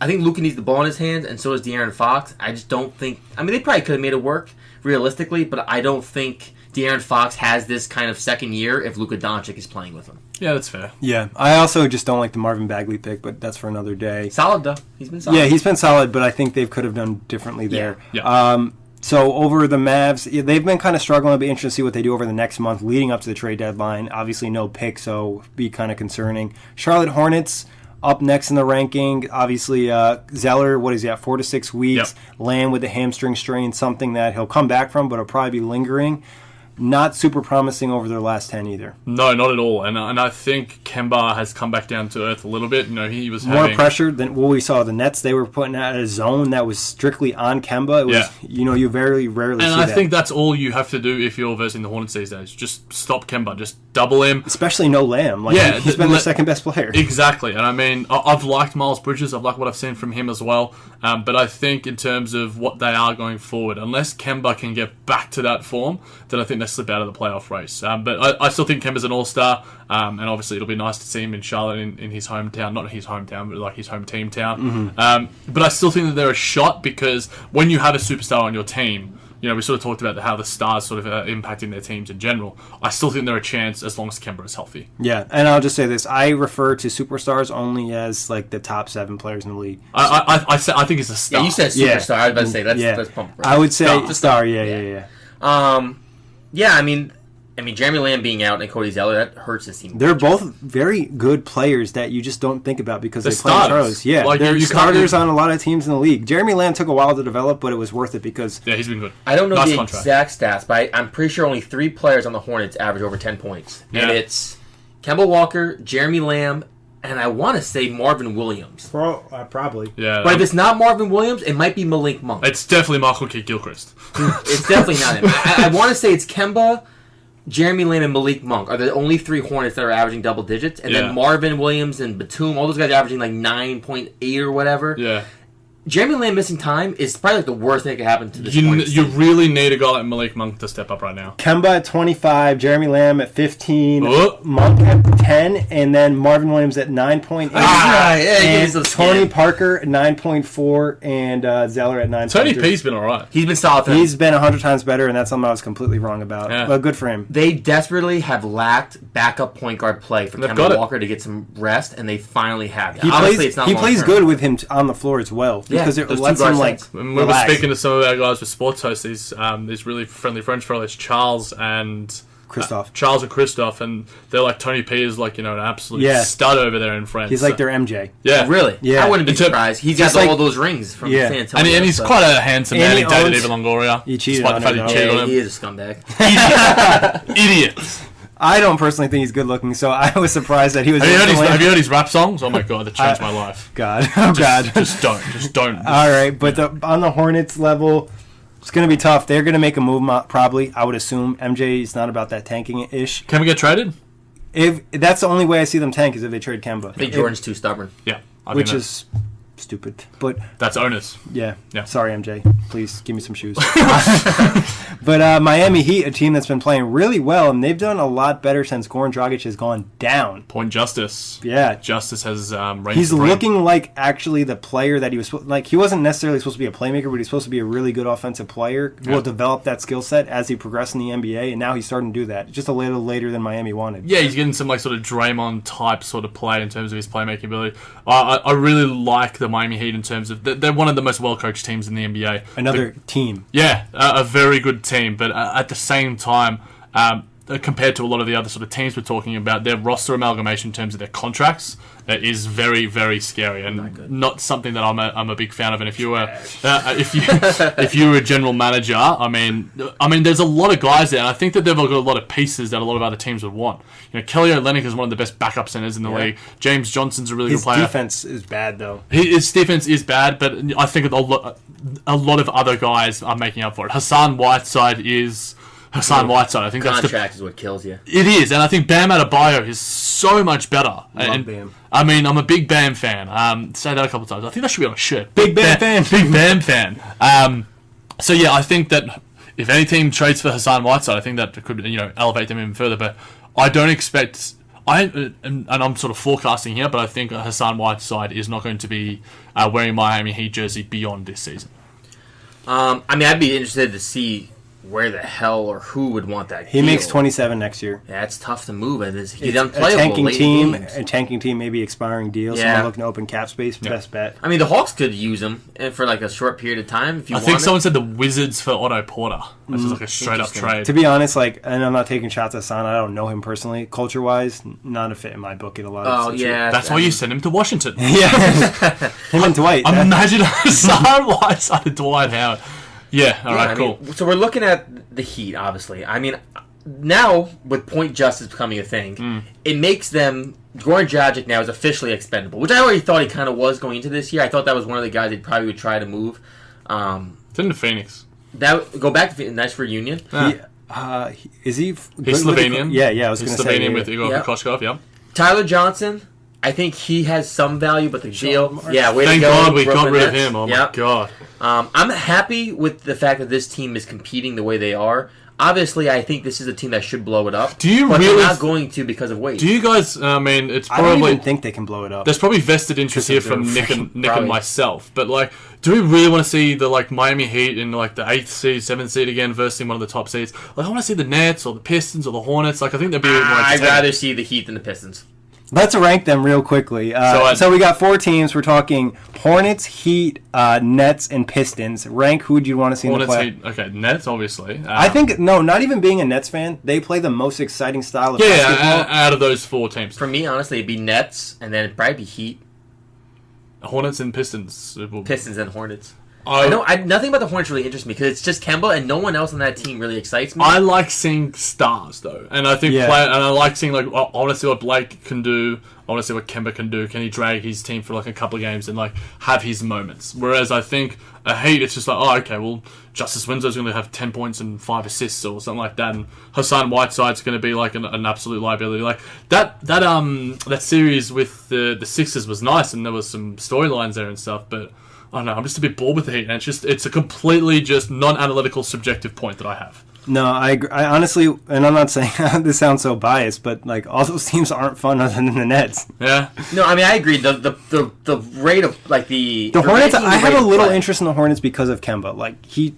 think Luka needs the ball in his hands, and so does De'Aaron Fox. I just don't think... I mean, they probably could have made it work, realistically, but I don't think De'Aaron Fox has this kind of second year if Luka Doncic is playing with him. Yeah, that's fair. Yeah, I also just don't like the Marvin Bagley pick, but that's for another day. Solid, though. He's been solid. Yeah, he's been solid, but I think they could have done differently there. Yeah. So over the Mavs, they've been kind of struggling. It'll be interesting to see what they do over the next month leading up to the trade deadline. Obviously, no pick, so be kind of concerning. Charlotte Hornets... Up next in the ranking, obviously, Zeller, what is he at, 4 to 6 weeks. Yep. Lamb with the hamstring strain, something that he'll come back from, but it'll probably be lingering. Not super promising over their last 10 either. No, not at all. And I think Kemba has come back down to earth a little bit. He was more pressure than what we saw. The Nets, they were putting out a zone that was strictly on Kemba. It was, you very rarely see that. And I think that's all you have to do if you're versing the Hornets these days. Just stop Kemba. Just double him. Especially no Lamb. He's been the second best player. Exactly. And I mean, I've liked Miles Bridges. I've liked what I've seen from him as well. But I think in terms of what they are going forward, unless Kemba can get back to that form, then I think they slip out of the playoff race. But I still think Kemba's an all-star, and obviously it'll be nice to see him in Charlotte in his hometown. Not his hometown, but like his home team town. Mm-hmm. But I still think that they're a shot because when you have a superstar on your team, we sort of talked about how the stars sort of impacting their teams in general. I still think they're a chance as long as Kemba is healthy. Yeah, and I'll just say this. I refer to superstars only as like the top 7 players in the league. I think it's a star. Yeah, you said superstar. Yeah. I was about to say that's pump. Right? I would say star. Yeah. Yeah, I mean, Jeremy Lamb being out and Cody Zeller, that hurts this team. They're both very good players that you just don't think about because they play in Charlotte. Yeah, like they're starters on a lot of teams in the league. Jeremy Lamb took a while to develop, but it was worth it because... Yeah, he's been good. I don't know the exact stats, but I'm pretty sure only 3 players on the Hornets average over 10 points. Yeah. And it's Kemba Walker, Jeremy Lamb, and I want to say Marvin Williams. Probably. Yeah. But if it's not Marvin Williams, it might be Malik Monk. It's definitely Michael Kidd-Gilchrist. It's definitely not him. I want to say it's Kemba, Jeremy Lamb, and Malik Monk are the only 3 Hornets that are averaging double digits. And then Marvin Williams and Batum, all those guys are averaging like 9.8 or whatever. Yeah. Jeremy Lamb missing time is probably like the worst thing that could happen to this Hornets You team. really need a guy like Malik Monk to step up right now. Kemba at 25, Jeremy Lamb at 15, Monk at 10, and then Marvin Williams at 9.8. And Tony Parker at 9.4, and Zeller at 9.3. Tony P's been alright. He's been solid. He's been 100 times better, and that's something I was completely wrong about. Yeah. But good for him. They desperately have lacked backup point guard play for Kemba Walker to get some rest, and they finally have. He plays good with him on the floor as well because it lets him when we were speaking to some of our guys with sports hosts, these really friendly French fellows, Charles and Christoph, and they're like, Tony P is like, an absolute stud over there in France. He's like their MJ. Yeah. Oh, really? Yeah. I wouldn't be surprised. He's got all those rings from San Antonio. And he's quite a handsome man. He dated Eva Longoria. He cheated on him. He is a scumbag. Idiot. I don't personally think he's good looking, so I was surprised that he was... Have you heard his rap songs? Oh my god, that changed my life. God. Oh god. Just don't. Alright, but on the Hornets level, it's going to be tough. They're going to make a move, probably, I would assume. MJ is not about that tanking-ish. Can we get traded? if that's the only way I see them tank is if they trade Kemba. I think Jordan's too stubborn. Yeah. Which is stupid. But that's owners. Yeah. Yeah. Sorry, MJ. Please give me some shoes. But Miami Heat, a team that's been playing really well, and they've done a lot better since Goran Dragic has gone down. Point Justice. Yeah. Justice has reigned He's supreme. looking like actually the player that he was like. He wasn't necessarily supposed to be a playmaker, but he's supposed to be a really good offensive player. Yeah. Will develop that skill set as he progressed in the NBA, and now he's starting to do that. Just a little later than Miami wanted. Yeah, he's getting some like sort of Draymond type sort of play in terms of his playmaking ability. I really like the Miami Heat in terms of they're one of the most well coached teams in the NBA. Another team. Yeah, a very good team, but at the same time, compared to a lot of the other sort of teams we're talking about, their roster amalgamation in terms of their contracts is very, very scary and not something that I'm a big fan of. And if you were if you were a general manager, I mean, there's a lot of guys there, and I think that they've got a lot of pieces that a lot of other teams would want. You know, Kelly Olynyk is one of the best backup centers in the league. James Johnson's a really good player. His defense is bad though. His defense is bad, but I think a lot of other guys are making up for it. Hassan Whiteside. I think that's contract is what kills you. It is, and I think Bam Adebayo is so much better. Love Bam. I mean, I'm a big Bam fan. Say that a couple of times. I think that should be on a shirt. Big Bam fan. Big Bam fan. So yeah, I think that if any team trades for Hassan Whiteside, I think that could elevate them even further. But I don't expect. And I'm sort of forecasting here, but I think Hassan Whiteside is not going to be wearing Miami Heat jersey beyond this season. I mean, I'd be interested to see where the hell or who would want that He deal. makes 27 next year. Yeah, it's tough to move. He's It's unplayable. a tanking team, maybe expiring deals. Yeah. Someone looking to open cap space. Yeah. Best bet. I mean, the Hawks could use him for like a short period of time if you I want think it. someone said the Wizards for Otto Porter. This is like a straight up trade. To be honest, and I'm not taking shots at Hassan. I don't know him personally. Culture wise, not a fit in my book in a lot of situations. yeah. That's why you sent him to Washington. Yeah. Him and Dwight. Imagine Hassan Whiteside and Dwight Howard. Yeah, all right, cool. So we're looking at the Heat, obviously. I mean, now with point justice becoming a thing, it makes them. Goran Dragic now is officially expendable, which I already thought he kind of was going into this year. I thought that was one of the guys they probably would try to move. It's in the Phoenix. That go back to Phoenix. Nice reunion. Is he? He's Slovenian. Yeah, I was going to say. He's Slovenian with Igor Kokoskov, yeah. Tyler Johnson. I think he has some value, but the deal. Yeah, way Thank to go. God we Brooklyn got rid of Nets. him. Oh my God. I'm happy with the fact that this team is competing the way they are. Obviously, I think this is a team that should blow it up. But they're not going to because of weight. Do you guys? I mean, it's I probably. don't even think they can blow it up. There's probably vested interest here from Nick and Probably. myself, but do we really want to see the Miami Heat in the 8th seed, 7th seed again versus one of the top seeds? I want to see the Nets or the Pistons or the Hornets. I think that'd be more I'd entertaining. rather see the Heat than the Pistons. Let's rank them real quickly. So we got 4 teams. We're talking Hornets, Heat, Nets, and Pistons. Rank who would you want to see Hornets, in the play? Heat, okay, Nets obviously. I think not even being a Nets fan, they play the most exciting style of basketball. out of those 4 teams, For me, honestly, it'd be Nets, and then it'd probably be Heat, Hornets and Pistons. Pistons, and Hornets. Nothing about the Hornets really interests me because it's just Kemba and no one else on that team really excites me. I like seeing stars though, and I think and I like seeing I want to see what Blake can do. I want to see what Kemba can do. Can he drag his team for a couple of games and have his moments? Whereas I think a Heat, it's just okay, well, Justice Winslow's going to have 10 points and 5 assists or something like that, and Hassan Whiteside's going to be an absolute liability. That series with the Sixers was nice, and there was some storylines there and stuff, but. I don't know, I'm just a bit bored with the Heat, and it's a completely just non-analytical subjective point that I have. No, I agree. I honestly, and I'm not saying this sounds so biased, but all those teams aren't fun other than the Nets. Yeah. No, I mean I agree. The rate of the Hornets. I have a little interest in the Hornets because of Kemba.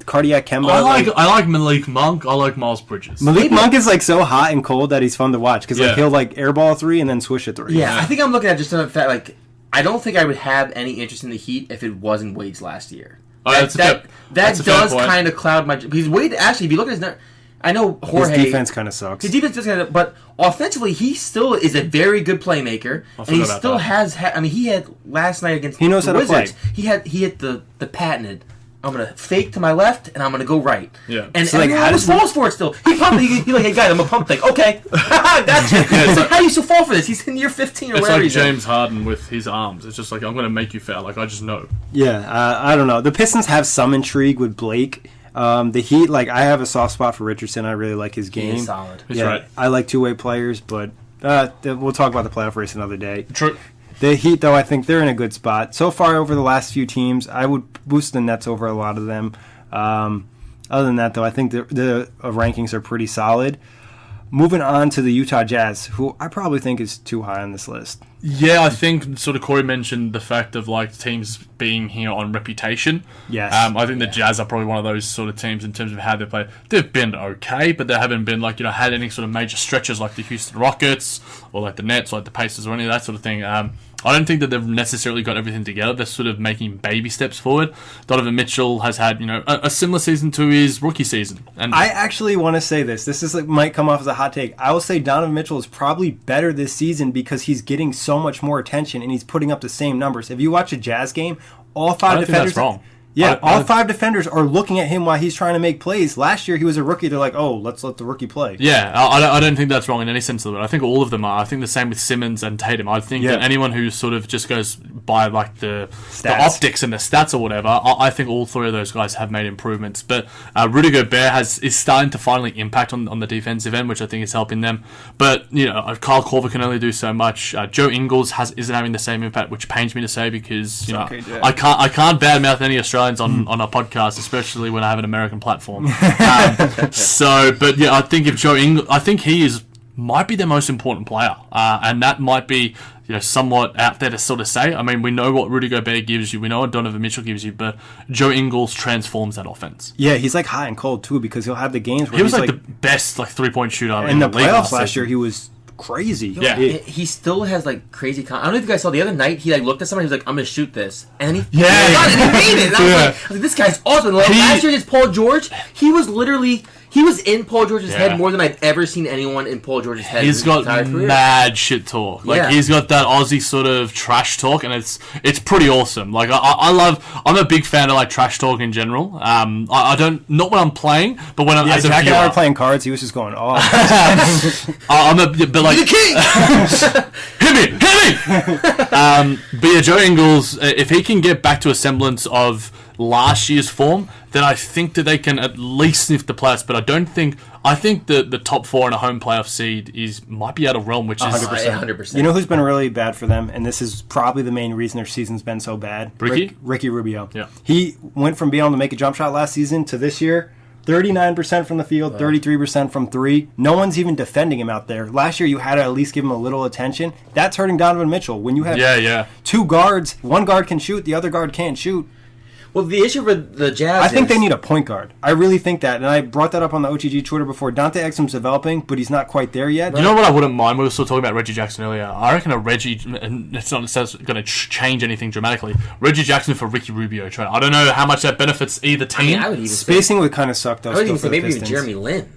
Cardiac Kemba. I like Malik Monk. I like Miles Bridges. Malik Monk is so hot and cold that he's fun to watch because he'll airball a 3 and then swish a 3. Yeah, I think I'm looking at just the fact I don't think I would have any interest in the Heat if it wasn't Wade's last year. That does kind of cloud my... Because Wade, actually, if you look at his... I know Jorge... His defense kind of sucks. His defense does kind of... But offensively, he still is a very good playmaker. And he still has... I mean, he had last night against he knows the how Wizards. to play. He hit the patented... I'm going to fake to my left, and I'm going to go right. Yeah. And everyone always falls for it still. He pumped. He's hey, guys, I'm a pump thing. Okay. Gotcha. How do you still fall for this? He's in year 15 or whatever. It's like James Harden with his arms. It's just I'm going to make you foul. I just know. Yeah, I don't know. The Pistons have some intrigue with Blake. The Heat, I have a soft spot for Richardson. I really like his game. He is solid. He's right. I like two-way players, but We'll talk about the playoff race another day. True. The Heat, though, I think they're in a good spot. So far over the last few teams, I would boost the Nets over a lot of them. Other than that, though, I think the rankings are pretty solid. Moving on to the Utah Jazz, who I probably think is too high on this list. Yeah, I think sort of Kory mentioned the fact of like teams being here on reputation. Yes. I think the Jazz are probably one of those sort of teams in terms of how they play. They've been okay, but they haven't been like, had any sort of major stretches like the Houston Rockets or like the Nets or like the Pacers or any of that sort of thing. I don't think that they've necessarily got everything together. They're sort of making baby steps forward. Donovan Mitchell has had, a similar season to his rookie season. And I actually want to say this. This is might come off as a hot take. I will say Donovan Mitchell is probably better this season because he's getting so much more attention and he's putting up the same numbers. If you watch a Jazz game, all five defenders. I don't think that's wrong. Yeah, all five defenders are looking at him while he's trying to make plays. Last year, he was a rookie. They're like, oh, let's let the rookie play. Yeah, I don't think that's wrong in any sense of it. I think all of them are. I think the same with Simmons and Tatum. I think that anyone who sort of just goes by like the optics and the stats or whatever, I think all three of those guys have made improvements. But Rudy Gobert is starting to finally impact on the defensive end, which I think is helping them. But, Kyle Korver can only do so much. Joe Ingles isn't having the same impact, which pains me to say because, I can't badmouth any Australians on a podcast, especially when I have an American platform. But I think if Joe Ingles, I think he might be the most important player, and that might be somewhat out there to sort of say. I mean, we know what Rudy Gobert gives you, we know what Donovan Mitchell gives you, but Joe Ingles transforms that offense. Yeah, he's like hot and cold too because he'll have the games where he was like the best 3-point shooter in the playoffs last year. He was crazy. Yeah, he still has like crazy. I don't know if you guys saw the other night. He looked at somebody. He was like, "I'm gonna shoot this," and he and he made it. And I was like, "This guy's awesome." Like, last year against Paul George, he was in Paul George's head more than I've ever seen anyone in Paul George's head. He's got mad shit talk. Like he's got that Aussie sort of trash talk, and it's pretty awesome. Like I'm a big fan of like trash talk in general. I don't, not when I'm playing, but when I'm as a Jac viewer. and I were playing cards. He was just going off. But like the king. hit me. But yeah, Joe Ingles, if he can get back to a semblance of last year's form, then I think that they can at least sniff the playoffs. But I think the top four in a home playoff seed might be out of realm, which is 100%. You know who's been really bad for them, and this is probably the main reason their season's been so bad? Ricky Rubio. Yeah. He went from being able to make a jump shot last season to this year, 39% from the field, 33% from three. No one's even defending him out there. Last year, you had to at least give him a little attention. That's hurting Donovan Mitchell. When you have two guards, one guard can shoot, the other guard can't shoot. Well, the issue with the Jazz I think they need a point guard. I really think that. And I brought that up on the OTG Twitter before. Dante Exum's developing, but he's not quite there yet. You know what I wouldn't mind? We were still talking about Reggie Jackson earlier. I reckon a Reggie, and it's not going to change anything dramatically, Reggie Jackson for Ricky Rubio trade. I don't know how much that benefits either team. I would even Spacing would kind of suck, though. I would even say maybe even Jeremy Lin.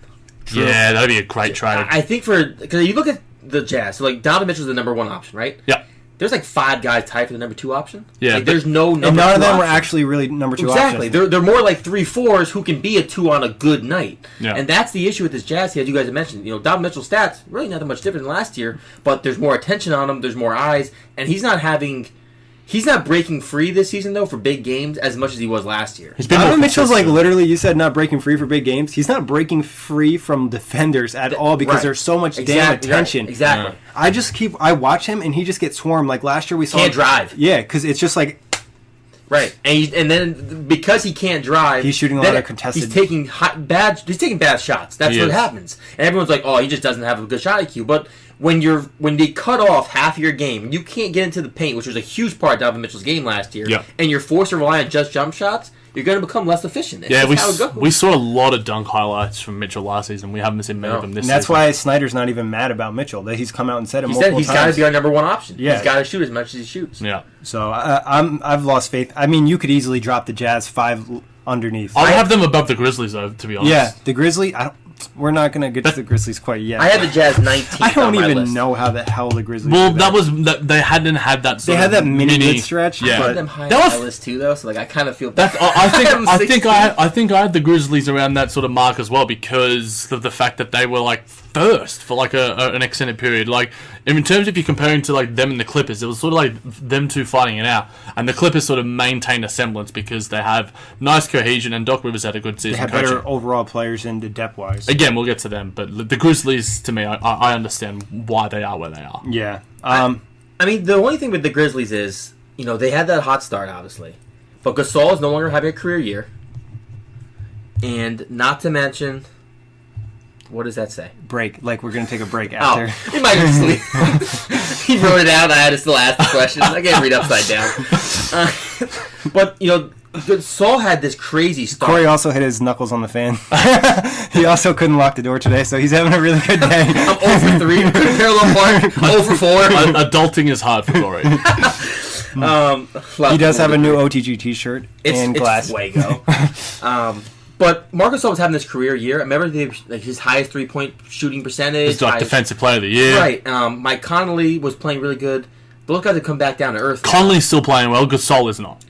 True. Yeah, that'd be a great trade. I think because you look at the Jazz, so like Donovan Mitchell's the number one option, right? Yeah. There's like 5 guys tied for the number 2 option. Yeah, like, there's no number. And none of them option. were actually really number 2 exactly. options. They're more like 3-4s who can be a 2 on a good night. Yeah. And that's the issue with this Jazz team, as you guys have mentioned. Donovan Mitchell's stats really not that much different than last year, but there's more attention on him. There's more eyes, and he's not breaking free this season though for big games as much as he was last year. Donovan Mitchell's like literally, you said not breaking free for big games. He's not breaking free from defenders at all because there's so much damn attention. Right. Exactly. I watch him and he just gets swarmed. Like last year we saw can't drive. Yeah, because it's just like right, and then because he can't drive, he's shooting a lot of contested. He's taking bad shots. That's what happens, and everyone's like, "Oh, he just doesn't have a good shot IQ." But when they cut off half of your game, you can't get into the paint, which was a huge part of Donovan Mitchell's game last year, and you're forced to rely on just jump shots, you're going to become less efficient. We saw a lot of dunk highlights from Mitchell last season. We haven't seen many of them this season. And that's why Snyder's not even mad about Mitchell. That he's come out and said it multiple times. He's got to be our number 1 option. Yeah. He's got to shoot as much as he shoots. Yeah. So I've lost faith. I mean, you could easily drop the Jazz 5 underneath. I have them above the Grizzlies, though, to be honest. Yeah, the Grizzlies. We're not going to get to the Grizzlies quite yet. I had the Jazz 19th I don't on my even list. know how the hell the Grizzlies. Well, they hadn't had that. They had that mini mid stretch. Yeah, I had them high on my list too, though. So like, I kind of feel bad. I think I had the Grizzlies around that sort of mark as well because of the fact that they were like first for like an extended period. Like in terms of you comparing to like them and the Clippers, it was sort of like them two fighting it out, and the Clippers sort of maintained a semblance because they have nice cohesion and Doc Rivers had a good season. They have better overall players in the depth wise. Again, we'll get to them, but the Grizzlies, to me, I understand why they are where they are. Yeah. I mean, the only thing with the Grizzlies is, they had that hot start, obviously. But Gasol is no longer having a career year. And not to mention... What does that say? Break. Like, we're going to take a break after. Oh, he might have sleep. He wrote it out. I had to still ask the question. I can't read upside down. But, Gasol had this crazy start. Kory also hit his knuckles on the fan. He also couldn't lock the door today, so he's having a really good day. I'm 0 for 3. Parallel park. 0 for 4. Adulting is hard for Kory. He does have a new OTG t-shirt and glass. It's Fuego. But Marcus Gasol was having this career year. I remember his highest 3-point shooting percentage. He's like defensive player of the year. Right. Mike Conley was playing really good. But those guys have come back down to earth. Conley's still playing well. Gasol is not.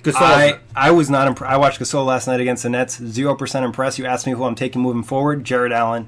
I was not impressed. I watched Gasol last night against the Nets. 0% impressed. You asked me who I'm taking moving forward. Jared Allen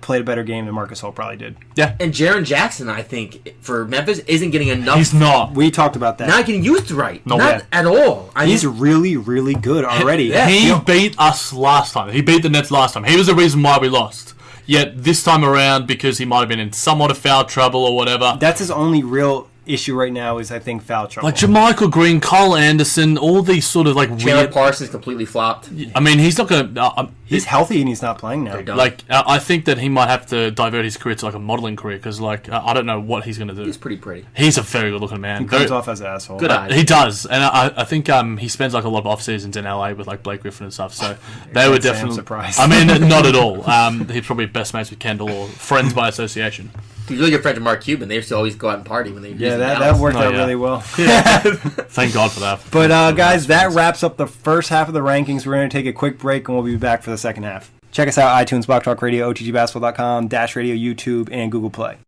played a better game than Marcus Gasol probably did. Yeah. And Jaren Jackson, I think, for Memphis, isn't getting enough. He's not. We talked about that. Not getting used right. No, not at all. He's really, really good already. He beat us last time. He beat the Nets last time. He was the reason why we lost. Yet this time around, because he might have been in somewhat of foul trouble or whatever. That's his only real issue right now is, I think, foul trouble. Like Jermichael Green, Kyle Anderson, all these sort of Chandler weird... Parsons completely flopped. I mean, he's not going to... he's healthy and he's not playing now. I think that he might have to divert his career to a modeling career because I don't know what he's going to do. He's pretty pretty. He's a very good looking man. He comes off as an asshole. Good eyes. He does, and I think he spends a lot of off seasons in LA with Blake Griffin and stuff. So they were definitely surprised. I mean, not at all. He's probably best mates with Kendall or friends by association. He's really good friends with Mark Cuban. They used to always go out and party when they. Yeah, that worked out really well. Thank God for that. But guys, that wraps up the first half of the rankings. We're going to take a quick break and we'll be back for the second half. Check us out: iTunes, Block Talk Radio, OTGBasketball.com, Dash Radio, YouTube, and Google Play.